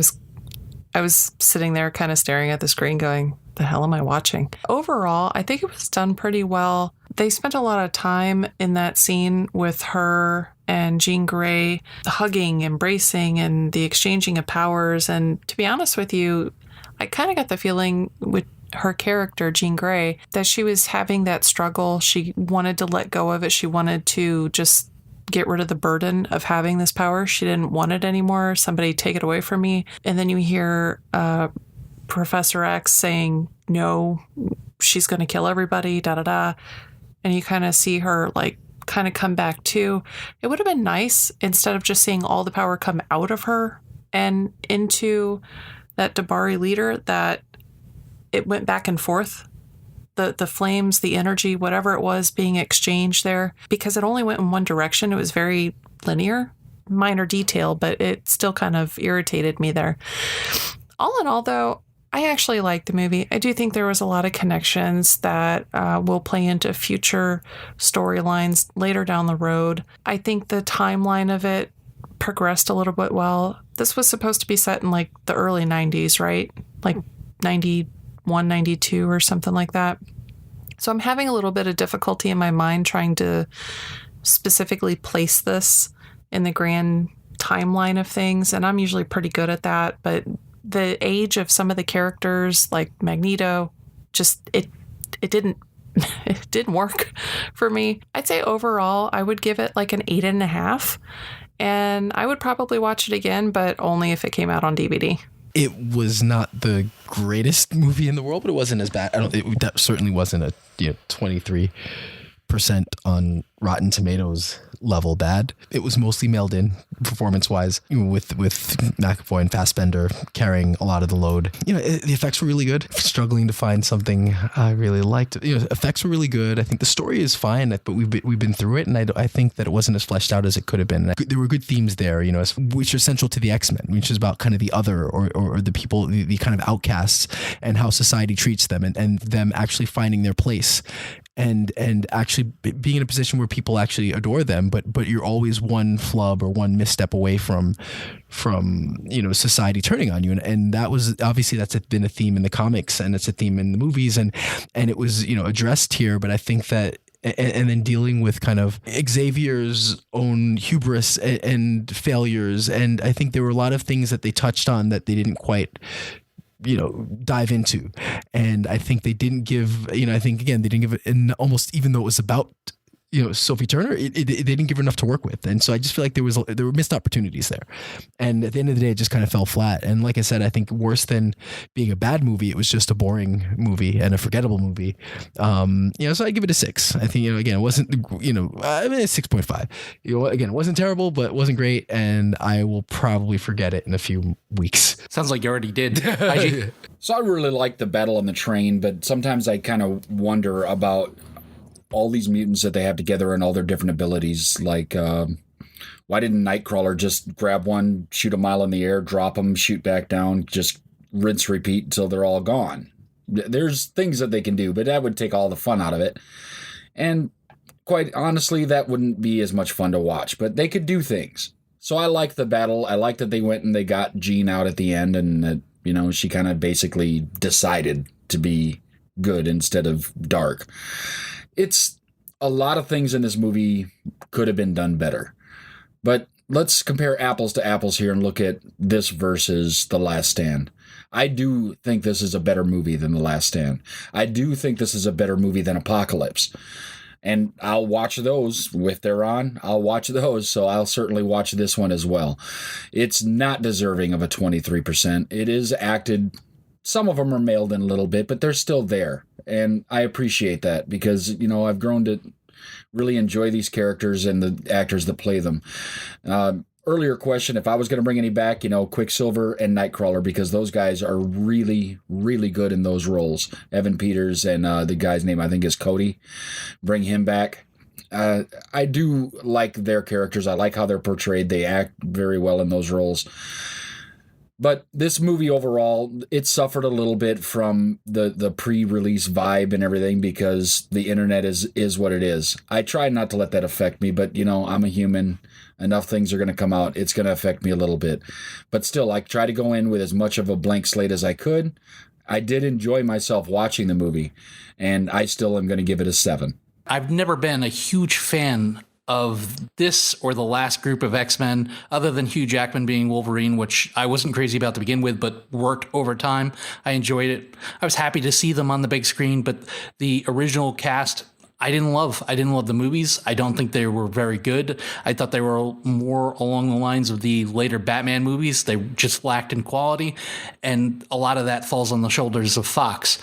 was sitting there kind of staring at the screen going, the hell am I watching? Overall, I think it was done pretty well. They spent a lot of time in that scene with her and Jean Grey hugging, embracing, and the exchanging of powers. And to be honest with you, I kind of got the feeling with her character, Jean Grey, that she was having that struggle. She wanted to let go of it. She wanted to just get rid of the burden of having this power. She didn't want it anymore. Somebody take it away from me. And then you hear Professor X saying, no, she's going to kill everybody, da-da-da. and you kind of see her like kind of come back too. It would have been nice, instead of just seeing all the power come out of her and into that Dabari leader, that it went back and forth. The flames, the energy, whatever it was being exchanged there, because it only went in one direction. It was very linear, minor detail, but it still kind of irritated me there. All in all, though, I actually liked the movie. I do think there was a lot of connections that will play into future storylines later down the road. I think the timeline of it progressed a little bit well. This was supposed to be set in like the early 90s, right? Like 91, 92 or something like that. So I'm having a little bit of difficulty in my mind trying to specifically place this in the grand timeline of things. And I'm usually pretty good at that. But the age of some of the characters, like Magneto, just it didn't it didn't work for me. I'd say overall I would give it like an 8.5. And I would probably watch it again, but only if it came out on DVD. It was not the greatest movie in the world, but it wasn't as bad. That certainly wasn't a 23% on Rotten Tomatoes level bad. It was mostly mailed in performance-wise, with McAvoy and Fassbender carrying a lot of the load. The effects were really good. Struggling to find something I really liked. Effects were really good. I think the story is fine, but we've been through it, and I think that it wasn't as fleshed out as it could have been. There were good themes there, which are central to the X-Men, which is about kind of the other or the people, the kind of outcasts, and how society treats them, and them actually finding their place. And actually being in a position where people actually adore them, but you're always one flub or one misstep away from society turning on you, and that was obviously that's been a theme in the comics, and it's a theme in the movies, and it was addressed here. But I think that, and then dealing with kind of Xavier's own hubris and failures, and I think there were a lot of things that they touched on that they didn't quite dive into. And I think they didn't give, they didn't give it almost, even though it was about, Sophie Turner, they didn't give her enough to work with. And so I just feel like there were missed opportunities there. And at the end of the day, it just kind of fell flat. And like I said, I think worse than being a bad movie, it was just a boring movie and a forgettable movie. So I give it a 6. I think, again, it wasn't, a 6.5. Again, it wasn't terrible, but it wasn't great. And I will probably forget it in a few weeks. Sounds like you already did. So I really like the battle on the train, but sometimes I kind of wonder about all these mutants that they have together and all their different abilities. Like, why didn't Nightcrawler just grab one, shoot a mile in the air, drop them, shoot back down, just rinse, repeat until they're all gone? There's things that they can do, but that would take all the fun out of it. And quite honestly, that wouldn't be as much fun to watch, but they could do things. So I like the battle. I like that they went and they got Jean out at the end, and that, she kind of basically decided to be good instead of dark. It's a lot of things in this movie could have been done better. But let's compare apples to apples here and look at this versus The Last Stand. I do think this is a better movie than The Last Stand. I do think this is a better movie than Apocalypse. And I'll watch those. If they're on, I'll watch those. So I'll certainly watch this one as well. It's not deserving of a 23%. It is acted. Some of them are mailed in a little bit, but they're still there. And I appreciate that because, I've grown to really enjoy these characters and the actors that play them. Earlier question, if I was going to bring any back, Quicksilver and Nightcrawler, because those guys are really, really good in those roles. Evan Peters and the guy's name, I think, is Cody. Bring him back. I do like their characters. I like how they're portrayed. They act very well in those roles. But this movie overall, it suffered a little bit from the pre-release vibe and everything because the internet is what it is. I try not to let that affect me, but, I'm a human. Enough things are going to come out. It's going to affect me a little bit. But still, I try to go in with as much of a blank slate as I could. I did enjoy myself watching the movie, and I still am going to give it a 7. I've never been a huge fan of this or the last group of X-Men, other than Hugh Jackman being Wolverine, which I wasn't crazy about to begin with, but worked over time. I enjoyed it. I was happy to see them on the big screen, but the original cast, I didn't love the movies. I don't think they were very good. I thought they were more along the lines of the later Batman movies. They just lacked in quality, and a lot of that falls on the shoulders of Fox.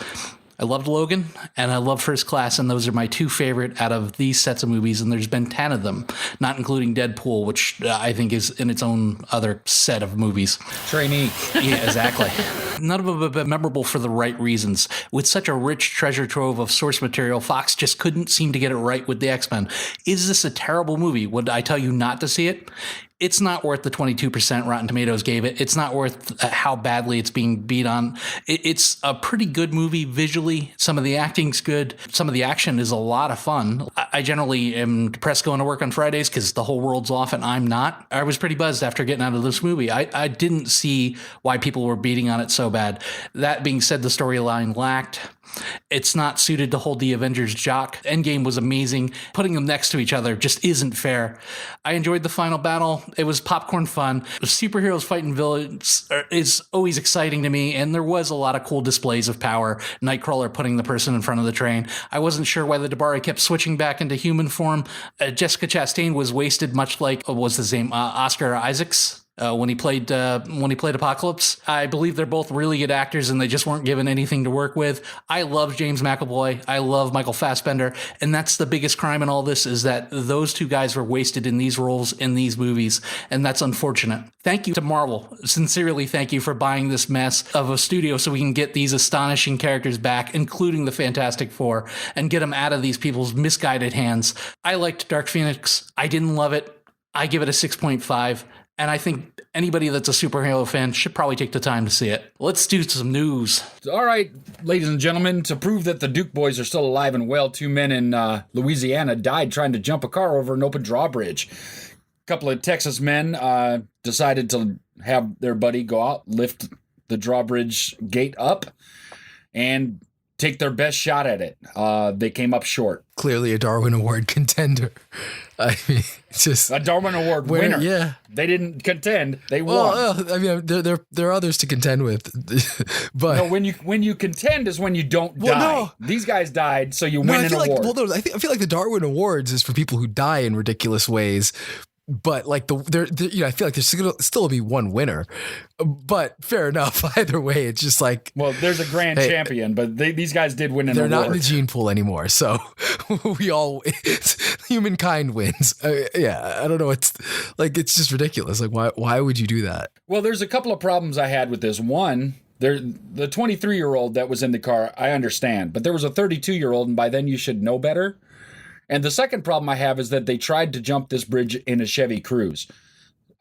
I loved Logan and I love First Class, and those are my two favorite out of these sets of movies, and there's been 10 of them, not including Deadpool, which I think is in its own other set of movies. Trainee. Yeah, exactly. None of them have been memorable for the right reasons. With such a rich treasure trove of source material, Fox just couldn't seem to get it right with the X-Men. Is this a terrible movie? Would I tell you not to see it? It's not worth the 22% Rotten Tomatoes gave it. It's not worth how badly it's being beat on. It's a pretty good movie visually. Some of the acting's good. Some of the action is a lot of fun. I generally am depressed going to work on Fridays because the whole world's off and I'm not. I was pretty buzzed after getting out of this movie. I didn't see why people were beating on it so bad. That being said, the storyline lacked. It's not suited to hold the Avengers jock. Endgame was amazing. Putting them next to each other just isn't fair. I enjoyed the final battle. It was popcorn fun. Superheroes fighting villains is always exciting to me, and there was a lot of cool displays of power. Nightcrawler putting the person in front of the train. I wasn't sure why the Dabari kept switching back into human form. Jessica Chastain was wasted, much like, what was his name, Oscar Isaacs? When he played Apocalypse. I believe they're both really good actors and they just weren't given anything to work with. I love James McAvoy. I love Michael Fassbender. And that's the biggest crime in all this, is that those two guys were wasted in these roles in these movies. And that's unfortunate. Thank you to Marvel. Sincerely, thank you for buying this mess of a studio so we can get these astonishing characters back, including the Fantastic Four, and get them out of these people's misguided hands. I liked Dark Phoenix. I didn't love it. I give it a 6.5. And I think anybody that's a superhero fan should probably take the time to see it. Let's do some news. All right, ladies and gentlemen, to prove that the Duke boys are still alive and well, 2 men in Louisiana died trying to jump a car over an open drawbridge. A couple of Texas men decided to have their buddy go out, lift the drawbridge gate up, and take their best shot at it. They came up short. Clearly a Darwin Award contender. I mean, it's just a Darwin Award winner. Yeah, they didn't contend; they won. Well, I mean, there are others to contend with, but no, when you contend is when you don't die. No. These guys died, so you win an award. I feel like the Darwin Awards is for people who die in ridiculous ways. But like I feel like there's still be one winner, but fair enough. Either way, it's just like, well, there's a grand champion, but these guys did win an award. They're not in the gene pool anymore, so humankind wins. Yeah, I don't know. It's just ridiculous. Like, why would you do that? Well, there's a couple of problems I had with this. One, the 23-year-old that was in the car, I understand, but there was a 32-year-old, and by then you should know better. And the second problem I have is that they tried to jump this bridge in a Chevy Cruze.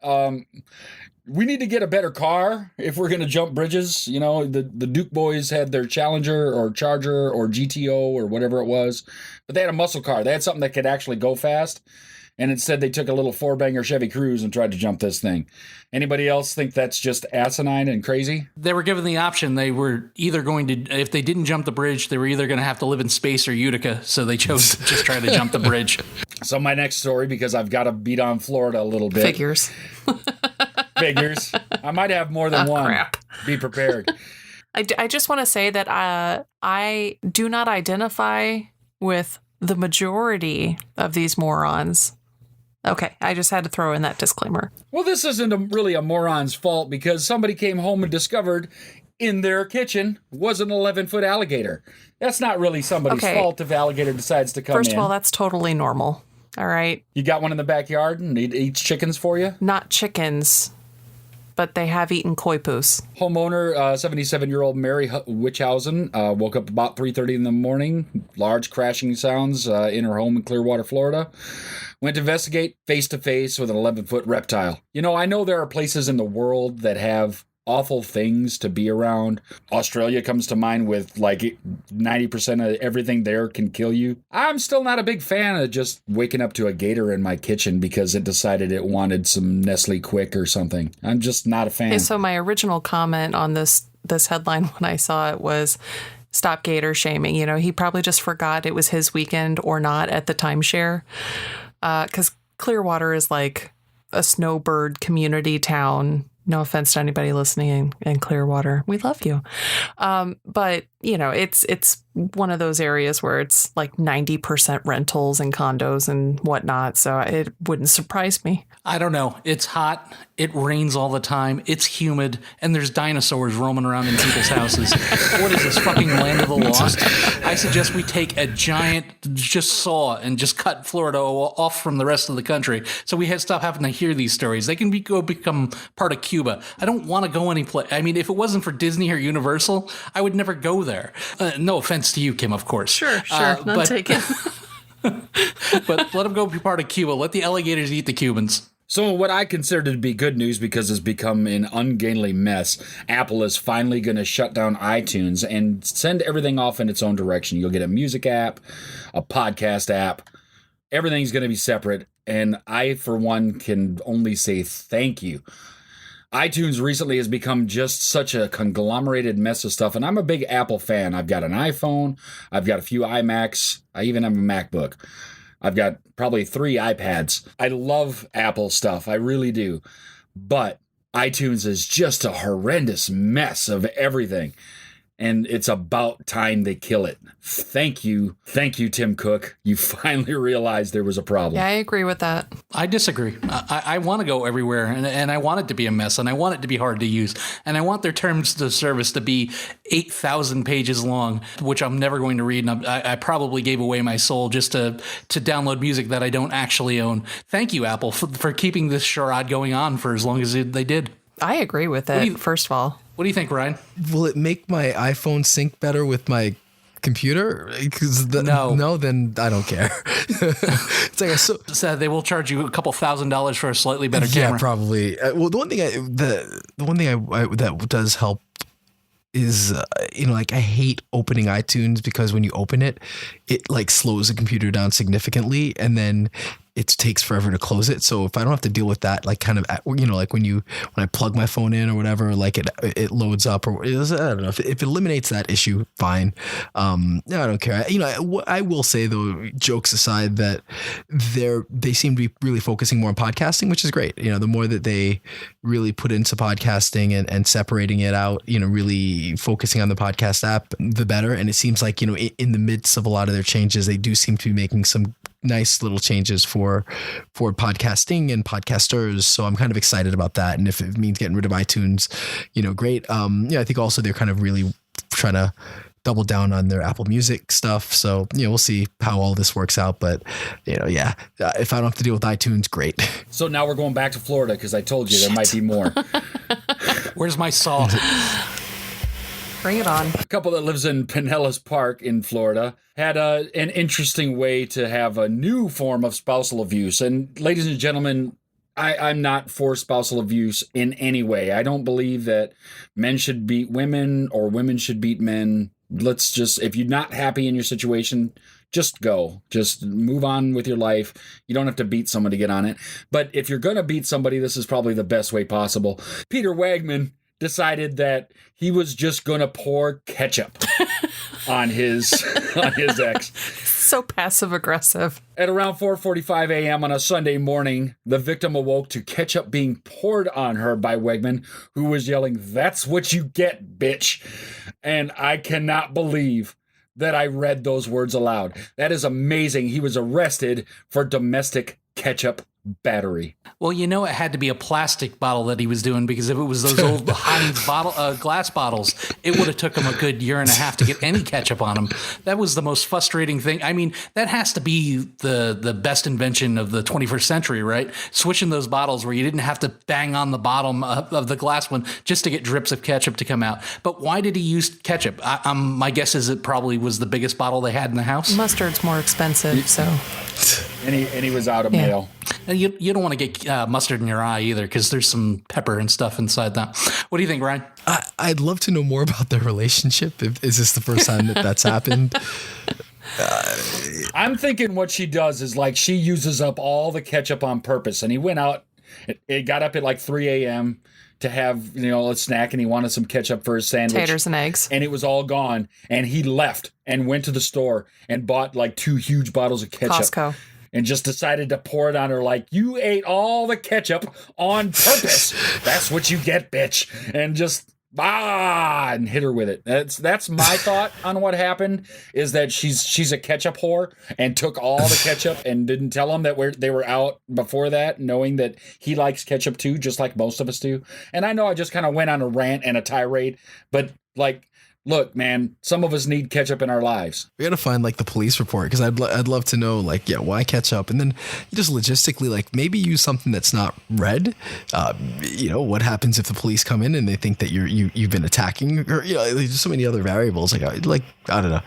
We need to get a better car if we're going to jump bridges. You know, the Duke boys had their Challenger or Charger or GTO or whatever it was, but they had a muscle car. They had something that could actually go fast. And instead they took a little 4-banger Chevy Cruze and tried to jump this thing. Anybody else think that's just asinine and crazy? They were given the option. They were either going to, if they didn't jump the bridge, they were either going to have to live in space or Utica. So they chose to just try to jump the bridge. So my next story, because I've got to beat on Florida a little bit. Figures. I might have more than one. Crap. Be prepared. I just want to say that I do not identify with the majority of these morons. Okay, I just had to throw in that disclaimer. Well, this isn't really a moron's fault, because somebody came home and discovered in their kitchen was an 11-foot alligator. That's not really somebody's fault if alligator decides to come in. First of all, that's totally normal. All right. You got one in the backyard and it eats chickens for you? Not chickens, but they have eaten koi poos. Homeowner, 77-year-old Mary Witchhausen, woke up about 3:30 in the morning. Large crashing sounds in her home in Clearwater, Florida. Went to investigate, face-to-face with an 11-foot reptile. You know, I know there are places in the world that have awful things to be around. Australia comes to mind with like 90% of everything there can kill you. I'm still not a big fan of just waking up to a gator in my kitchen because it decided it wanted some Nestle Quick or something. I'm just not a fan. Okay, so my original comment on this headline when I saw it was, stop gator shaming. You know, he probably just forgot it was his weekend or not at the timeshare. Because Clearwater is like a snowbird community town. No offense to anybody listening in Clearwater. We love you. But it's one of those areas where it's like 90% rentals and condos and whatnot. So it wouldn't surprise me. I don't know. It's hot. It rains all the time. It's humid. And there's dinosaurs roaming around in people's houses. What is this, fucking land of the lost? I suggest we take a giant saw and just cut Florida off from the rest of the country so we stop having to hear these stories. They can go become part of Cuba. I don't want to go any place. I mean, if it wasn't for Disney or Universal, I would never go there. No offense to you, Kim, of course. Sure. Not taken. But let them go be part of Cuba. Let the alligators eat the Cubans. So what I consider to be good news, because it's become an ungainly mess, Apple is finally going to shut down iTunes and send everything off in its own direction. You'll get a music app, a podcast app. Everything's going to be separate. And I, for one, can only say thank you. iTunes recently has become just such a conglomerated mess of stuff. And I'm a big Apple fan. I've got an iPhone. I've got a few iMacs. I even have a MacBook. I've got probably 3 iPads. I love Apple stuff. I really do. But iTunes is just a horrendous mess of everything. And it's about time they kill it. Thank you, Tim Cook. You finally realized there was a problem. Yeah, I agree with that. I disagree. I want to go everywhere, and I want it to be a mess, and I want it to be hard to use, and I want their terms of service to be 8,000 pages long, which I'm never going to read, and I probably gave away my soul just to download music that I don't actually own. Thank you, Apple, for keeping this charade going on for as long as they did. I agree with it, first of all. What do you think, Ryan? Will it make my iPhone sync better with my computer? No, then I don't care. It's like so they will charge you a couple $1,000s for a slightly better camera. Yeah, probably. Well, the one thing that does help is like I hate opening iTunes because when you open it like slows the computer down significantly, and then it takes forever to close it. So if I don't have to deal with that, like kind of, like when I plug my phone in or whatever, like it loads up, or I don't know if it eliminates that issue, fine. No, I don't care. I will say though, jokes aside, that they seem to be really focusing more on podcasting, which is great. The more that they really put into podcasting and separating it out, really focusing on the podcast app, the better. And it seems like, in the midst of a lot of their changes, they do seem to be making some nice little changes for podcasting and podcasters. So I'm kind of excited about that. And if it means getting rid of iTunes, great. I think also they're kind of really trying to double down on their Apple Music stuff. So, we'll see how all this works out. But, if I don't have to deal with iTunes, great. So now we're going back to Florida because I told you there might be more. Where's my saw? Bring it on. A couple that lives in Pinellas Park in Florida had an interesting way to have a new form of spousal abuse. And ladies and gentlemen, I'm not for spousal abuse in any way. I don't believe that men should beat women or women should beat men. If you're not happy in your situation, just go. Just move on with your life. You don't have to beat someone to get on it. But if you're going to beat somebody, this is probably the best way possible. Peter Wagman decided that he was just going to pour ketchup on his ex. So passive aggressive. At around 4:45 a.m. on a Sunday morning, the victim awoke to ketchup being poured on her by Wegman, who was yelling, "That's what you get, bitch." And I cannot believe that I read those words aloud. That is amazing. He was arrested for domestic ketchup battery. Well, it had to be a plastic bottle that he was doing, because if it was those old Heinz glass bottles, it would have took him a good year and a half to get any ketchup on him. That was the most frustrating thing. I mean, that has to be the best invention of the 21st century, right? Switching those bottles where you didn't have to bang on the bottom of the glass one just to get drips of ketchup to come out. But why did he use ketchup? My guess is it probably was the biggest bottle they had in the house. Mustard's more expensive, so... And he was out of mail. And you don't want to get mustard in your eye either, because there's some pepper and stuff inside that. What do you think, Ryan? I'd love to know more about their relationship. Is this the first time that's happened? I'm thinking what she does is like she uses up all the ketchup on purpose. And he went out, it got up at like 3 a.m. to have, a snack, and he wanted some ketchup for his sandwich. Taters and eggs. And it was all gone. And he left and went to the store and bought like 2 huge bottles of ketchup. Costco. And just decided to pour it on her like, "You ate all the ketchup on purpose. That's what you get, bitch." And just and hit her with it. That's my thought on what happened, is that she's a ketchup whore and took all the ketchup and didn't tell him that they were out before that, knowing that he likes ketchup too, just like most of us do. And I know I just kind of went on a rant and a tirade, but like, look, man, some of us need ketchup in our lives. We got to find like the police report, because I'd love to know, like, yeah, why ketchup? And then just logistically, like, maybe use something that's not red. What happens if the police come in and they think that you've been attacking, or there's so many other variables. Like I don't know,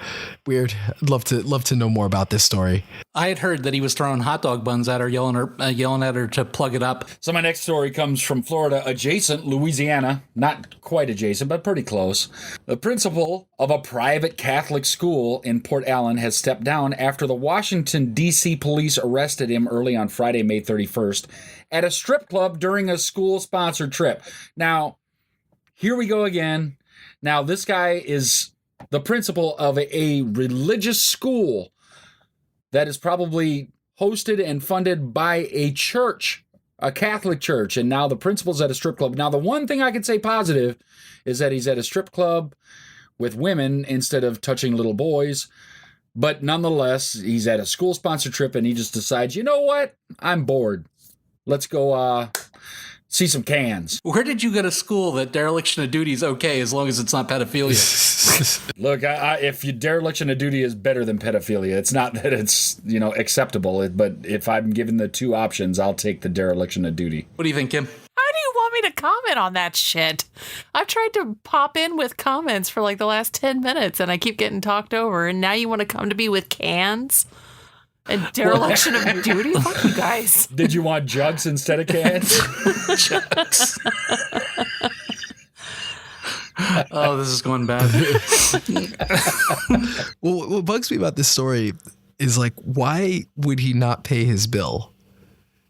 weird. I'd love to know more about this story. I had heard that he was throwing hot dog buns at her, yelling at her to plug it up. So my next story comes from Florida, adjacent Louisiana, not quite adjacent, but pretty close. The principal of a private Catholic school in Port Allen has stepped down after the Washington, D.C. police arrested him early on Friday, May 31st, at a strip club during a school-sponsored trip. Now, here we go again. Now, this guy is the principal of a religious school that is probably hosted and funded by a church, a Catholic church, and now the principal's at a strip club. Now, the one thing I can say positive is that he's at a strip club with women instead of touching little boys, but nonetheless, he's at a school-sponsored trip, and he just decides, you know what? I'm bored. Let's go see some cans. Where did you go to school that dereliction of duty is okay as long as it's not pedophilia? Look, if you dereliction of duty is better than pedophilia, it's not that it's acceptable, but if I'm given the two options, I'll take the dereliction of duty. What do you think, Kim? How do you want me to comment on that shit? I've tried to pop in with comments for like the last 10 minutes and I keep getting talked over, and now you want to come to me with cans and dereliction of duty? Fuck you guys. Did you want jugs instead of cans? Jugs. Oh, this is going bad. Well, what bugs me about this story is, like, why would he not pay his bill?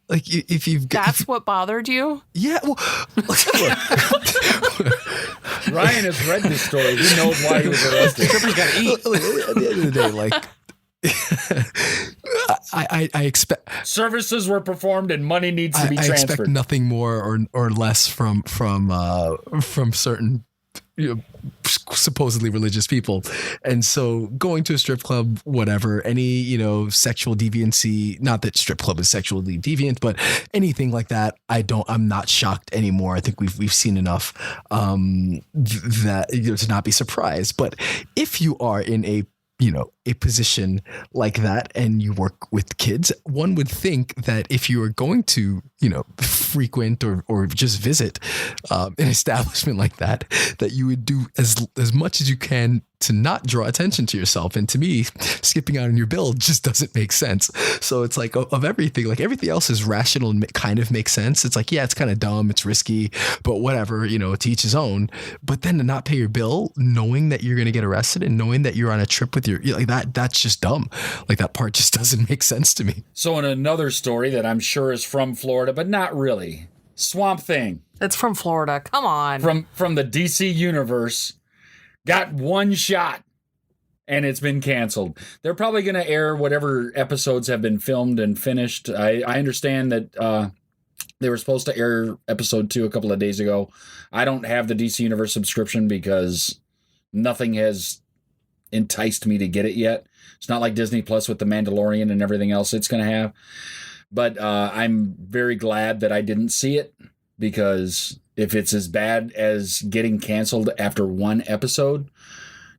Like, if you've got... That's what bothered you? Yeah, well... Ryan has read this story. He knows why he was arrested. Strippers gotta eat. At the end of the day, like... I expect services were performed and money needs to be transferred. I expect nothing more or less from certain supposedly religious people. And so going to a strip club, whatever, any sexual deviancy, not that strip club is sexually deviant, but anything like that, I'm not shocked anymore. I think we've seen enough that to not be surprised. But if you are in a position like that and you work with kids, one would think that if you are going to, frequent or just visit an establishment like that, that you would do as much as you can to not draw attention to yourself. And to me, skipping out on your bill just doesn't make sense. So it's like of everything, like everything else is rational and kind of makes sense. It's like, yeah, it's kind of dumb, it's risky, but whatever, to each his own. But then to not pay your bill, knowing that you're going to get arrested and knowing that you're on a trip with that's just dumb. Like, that part just doesn't make sense to me. So in another story that I'm sure is from Florida, but not really, Swamp Thing. It's from Florida. Come on. From the DC universe. Got one shot, and it's been canceled. They're probably going to air whatever episodes have been filmed and finished. I understand that they were supposed to air episode 2 a couple of days ago. I don't have the DC Universe subscription because nothing has enticed me to get it yet. It's not like Disney Plus with The Mandalorian and everything else it's going to have. But I'm very glad that I didn't see it, because if it's as bad as getting canceled after one episode,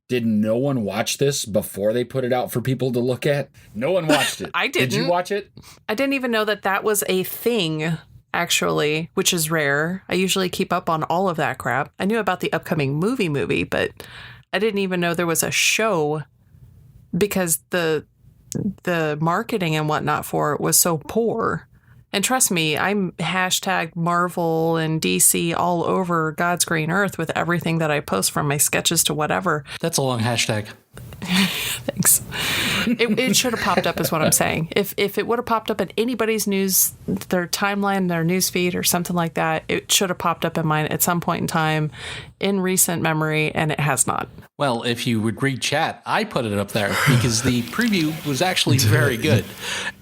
did no one watch this before they put it out for people to look at? No one watched it. I didn't. Did you watch it? I didn't even know that was a thing, actually, which is rare. I usually keep up on all of that crap. I knew about the upcoming movie, but I didn't even know there was a show, because the marketing and whatnot for it was so poor. And trust me, I'm hashtag Marvel and DC all over God's green earth with everything that I post, from my sketches to whatever. That's a long hashtag. Thanks. It should have popped up, is what I'm saying. If it would have popped up in anybody's news, their timeline, their news feed or something like that, it should have popped up in mine at some point in time. in recent memory, and it has not. Well, if you would read chat, I put it up there because the preview was actually very good.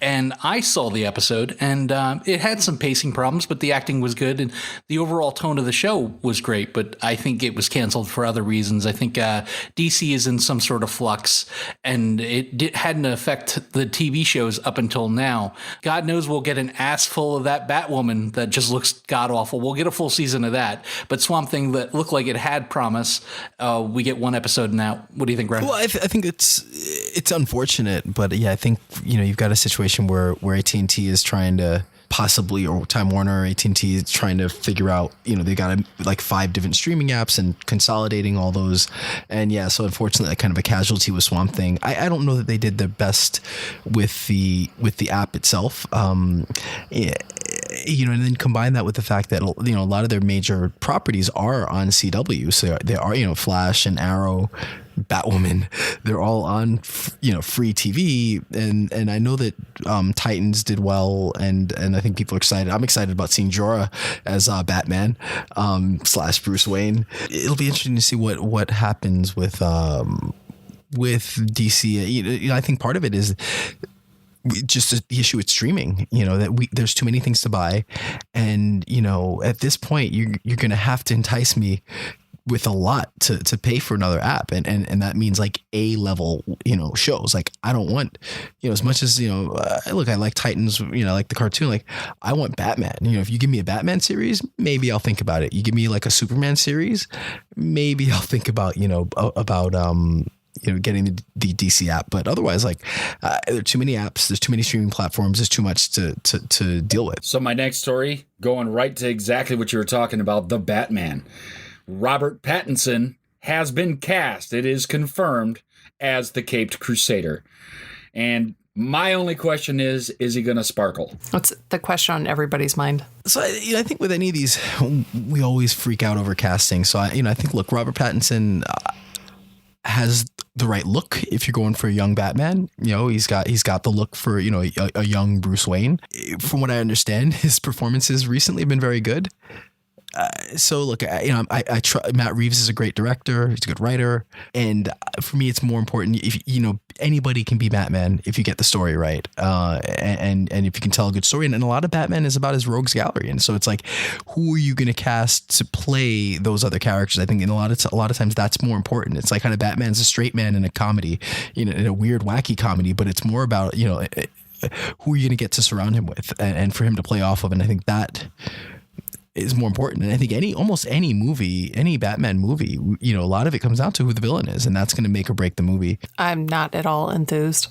And I saw the episode, and it had some pacing problems, but the acting was good, and the overall tone of the show was great. But I think it was canceled for other reasons. I think DC is in some sort of flux, and it hadn't affected the TV shows up until now. God knows we'll get an ass full of that Batwoman that just looks god-awful. We'll get a full season of that. But Swamp Thing that looked like it had promise, we get one episode now. What do you think, Brian? Well, I think it's unfortunate, but yeah, I think you've got a situation where AT&T is trying to possibly, or Time Warner, AT&T is trying to figure out, they got like 5 different streaming apps and consolidating all those, and yeah, so unfortunately, kind of a casualty with Swamp Thing. I don't know that they did their best with the app itself. And then combine that with the fact that, a lot of their major properties are on CW. So they are, Flash and Arrow, Batwoman, they're all on, free TV. And I know that Titans did well. And I think people are excited. I'm excited about seeing Jorah as Batman / Bruce Wayne. It'll be interesting to see what happens with DC. I think part of it is just the issue with streaming, that there's too many things to buy. And, at this point you're going to have to entice me with a lot to pay for another app. And that means like A-level, shows. Like I don't want, as much as, look, I like Titans, I like the cartoon, like I want Batman. If you give me a Batman series, maybe I'll think about it. You give me like a Superman series, maybe I'll think about, getting the DC app. But otherwise, like there are too many apps, there's too many streaming platforms, there's too much to deal with. So my next story, going right to exactly what you were talking about, the Batman. Robert Pattinson has been cast. It is confirmed as the Caped Crusader. And my only question is he going to sparkle? That's the question on everybody's mind. So I think with any of these, we always freak out over casting. So I think, look, Robert Pattinson has the right look if you're going for a young Batman. He's got the look for a young Bruce Wayne. From what I understand, his performances recently have been very good. So look, I try. Matt Reeves is a great director. He's a good writer, and for me, it's more important. If anybody can be Batman if you get the story right, and if you can tell a good story. And a lot of Batman is about his rogues gallery, and so it's like, who are you going to cast to play those other characters? I think in a lot of times that's more important. It's like kind of Batman's a straight man in a comedy, in a weird wacky comedy, but it's more about who are you going to get to surround him with, and for him to play off of. And I think that is more important. And I think almost any movie, any Batman movie, a lot of it comes down to who the villain is, and that's going to make or break the movie. I'm not at all enthused.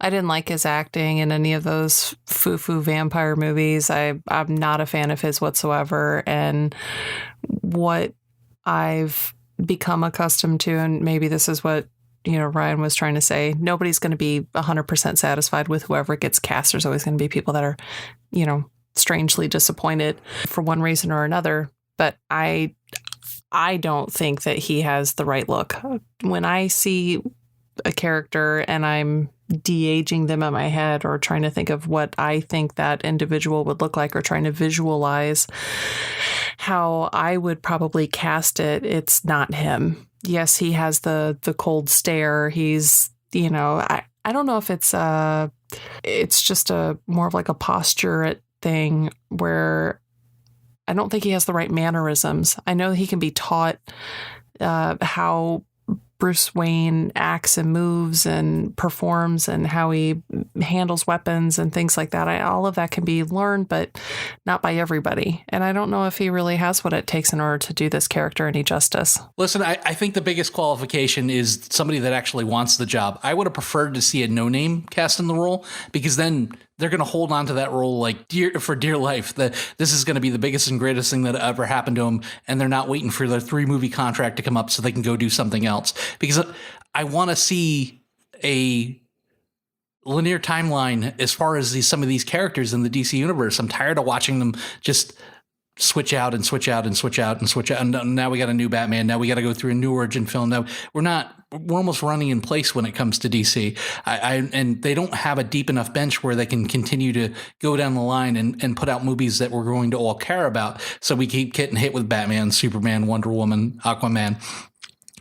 I didn't like his acting in any of those foo-foo vampire movies. I'm not a fan of his whatsoever. And what I've become accustomed to, and maybe this is what Ryan was trying to say, nobody's going to be 100% satisfied with whoever gets cast. There's always going to be people that are, strangely disappointed for one reason or another, but I don't think that he has the right look. When I see a character and I'm de-aging them in my head or trying to think of what I think that individual would look like or trying to visualize how I would probably cast it, it's not him. Yes, he has the cold stare. He's, I don't know if it's just a more of like a posture thing where I don't think he has the right mannerisms. I know he can be taught how Bruce Wayne acts and moves and performs and how he handles weapons and things like that. All of that can be learned, but not by everybody. And I don't know if he really has what it takes in order to do this character any justice. Listen, I think the biggest qualification is somebody that actually wants the job. I would have preferred to see a no-name cast in the role, because then they're going to hold on to that role like for dear life. That this is going to be the biggest and greatest thing that ever happened to them, and they're not waiting for their 3-movie contract to come up so they can go do something else. Because I want to see a linear timeline as far as some of these characters in the DC universe. I'm tired of watching them just switch out and switch out and switch out and switch out. And now we got a new Batman. Now we got to go through a new origin film. Now we're almost running in place when it comes to DC. And they don't have a deep enough bench where they can continue to go down the line and put out movies that we're going to all care about. So we keep getting hit with Batman, Superman, Wonder Woman, Aquaman.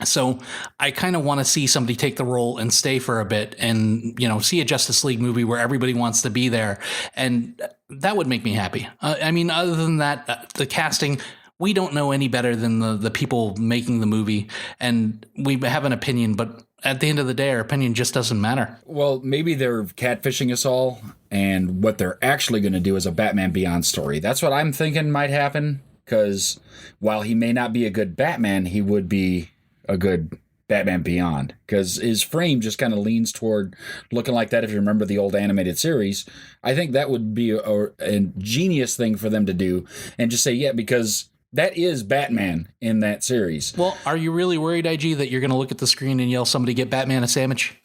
So I kind of want to see somebody take the role and stay for a bit and, see a Justice League movie where everybody wants to be there. And that would make me happy. Other than that, the casting, we don't know any better than the people making the movie. And we have an opinion, but at the end of the day, our opinion just doesn't matter. Well, maybe they're catfishing us all. And what they're actually going to do is a Batman Beyond story. That's what I'm thinking might happen. Because while he may not be a good Batman, he would be a good Batman Beyond, because his frame just kind of leans toward looking like that. If you remember the old animated series, I think that would be a genius thing for them to do, and just say, yeah, because that is Batman in that series. Well, are you really worried, IG, that you're going to look at the screen and yell, somebody get Batman a sandwich?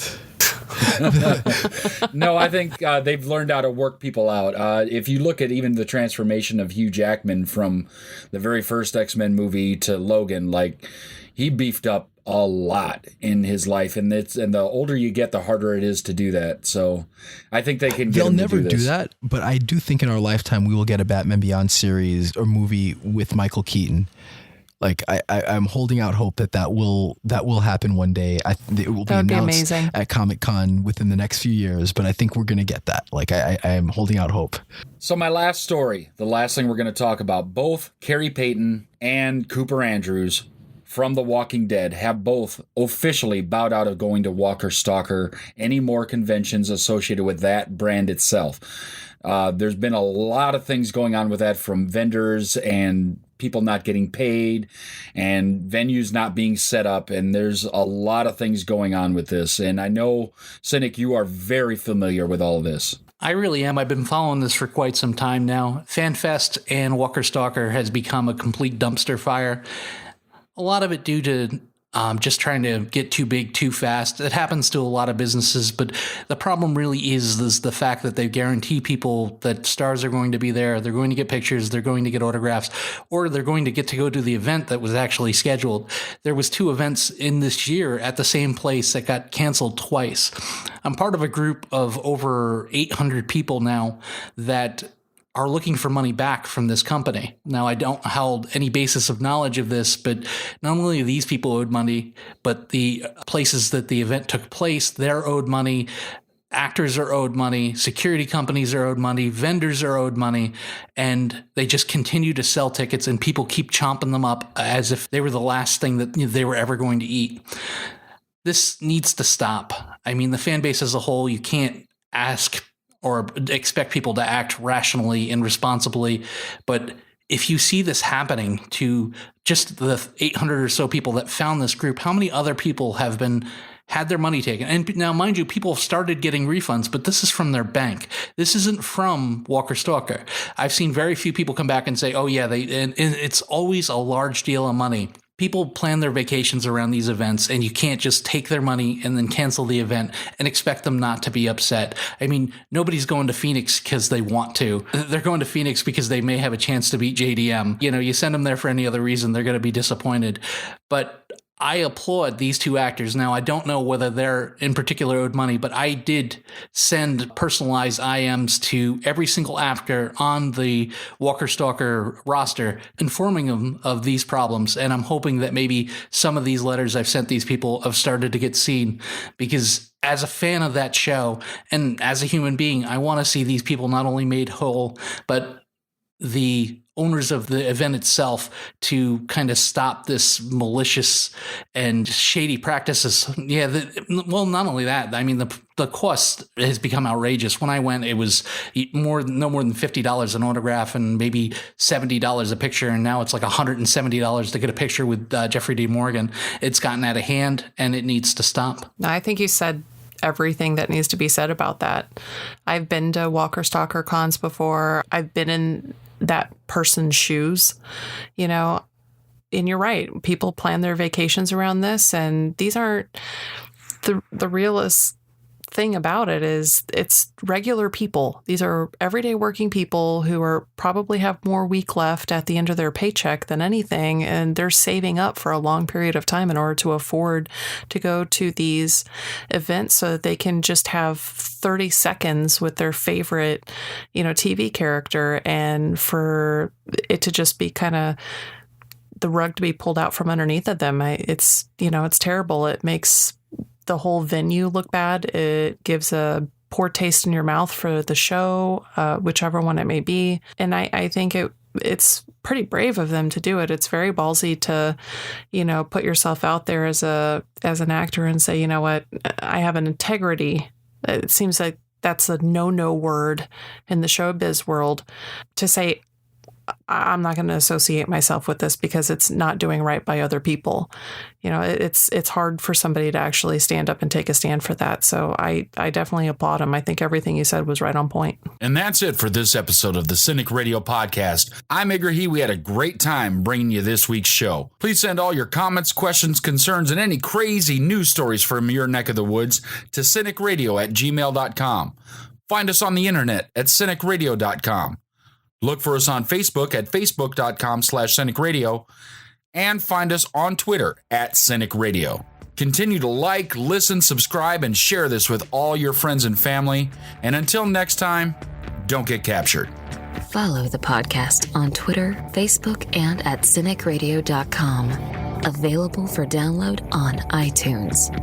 No, I think they've learned how to work people out. If you look at even the transformation of Hugh Jackman from the very first X-Men movie to Logan, he beefed up a lot in his life, and the older you get, the harder it is to do that. So I think they can. They'll never do that, but I do think in our lifetime we will get a Batman Beyond series or movie with Michael Keaton. I'm holding out hope that will happen one day. It will be announced at Comic-Con within the next few years, but I think we're going to get that. I am holding out hope. So my last story, the last thing we're going to talk about, both Carrie Payton and Cooper Andrews from The Walking Dead have both officially bowed out of going to Walker Stalker, any more conventions associated with that brand itself. There's been a lot of things going on with that, from vendors and people not getting paid and venues not being set up. And there's a lot of things going on with this. And I know, Cinik, you are very familiar with all of this. I really am. I've been following this for quite some time now. FanFest and Walker Stalker has become a complete dumpster fire. A lot of it due to just trying to get too big too fast. It happens to a lot of businesses, but the problem really is the fact that they guarantee people that stars are going to be there, they're going to get pictures, they're going to get autographs, or they're going to get to go to the event that was actually scheduled. There was 2 events in this year at the same place that got canceled twice. I'm part of a group of over 800 people now that are looking for money back from this company. Now, I don't hold any basis of knowledge of this, but not only are these people owed money, but the places that the event took place, they're owed money. Actors are owed money. Security companies are owed money. Vendors are owed money. And they just continue to sell tickets, and people keep chomping them up as if they were the last thing that they were ever going to eat. This needs to stop. The fan base as a whole, you can't ask or expect people to act rationally and responsibly. But if you see this happening to just the 800 or so people that found this group, how many other people have had their money taken? And now, mind you, people have started getting refunds, but this is from their bank. This isn't from Walker Stalker. I've seen very few people come back and say, oh yeah, and it's always a large deal of money. People plan their vacations around these events, and you can't just take their money and then cancel the event and expect them not to be upset. Nobody's going to Phoenix because they want to. They're going to Phoenix because they may have a chance to beat JDM. You send them there for any other reason, they're going to be disappointed. But I applaud these 2 actors. Now, I don't know whether they're in particular owed money, but I did send personalized IMs to every single actor on the Walker Stalker roster, informing them of these problems. And I'm hoping that maybe some of these letters I've sent these people have started to get seen, because as a fan of that show and as a human being, I want to see these people not only made whole, but the owners of the event itself to kind of stop this malicious and shady practices. Yeah, not only that, the cost has become outrageous. When I went, it was no more than $50 an autograph and maybe $70 a picture, and now it's like $170 to get a picture with Jeffrey D. Morgan. It's gotten out of hand, and it needs to stop. I think you said everything that needs to be said about that. I've been to Walker Stalker cons before. I've been in that person's shoes, and you're right. People plan their vacations around this, and these aren't the realest thing about it is it's regular people. These are everyday working people who are probably have more week left at the end of their paycheck than anything. And they're saving up for a long period of time in order to afford to go to these events so that they can just have 30 seconds with their favorite, TV character, and for it to just be kind of the rug to be pulled out from underneath of them. It's terrible. It makes the whole venue look bad. It gives a poor taste in your mouth for the show, whichever one it may be. And I think it's pretty brave of them to do it. It's very ballsy to, put yourself out there as an actor and say, you know what, I have an integrity. It seems like that's a no word in the showbiz world, to say, I'm not going to associate myself with this because it's not doing right by other people. It's hard for somebody to actually stand up and take a stand for that. So I definitely applaud him. I think everything you said was right on point. And that's it for this episode of the Cinik Radio Podcast. I'm Igrihe. We had a great time bringing you this week's show. Please send all your comments, questions, concerns, and any crazy news stories from your neck of the woods to CINIKRADIO@gmail.com. Find us on the internet at CINIKRADIO.com. Look for us on Facebook at facebook.com/CINIKRADIO, and find us on Twitter at CINIKRADIO. Continue to like, listen, subscribe, and share this with all your friends and family. And until next time, don't get captured. Follow the podcast on Twitter, Facebook, and at CINIKRADIO.com. Available for download on iTunes.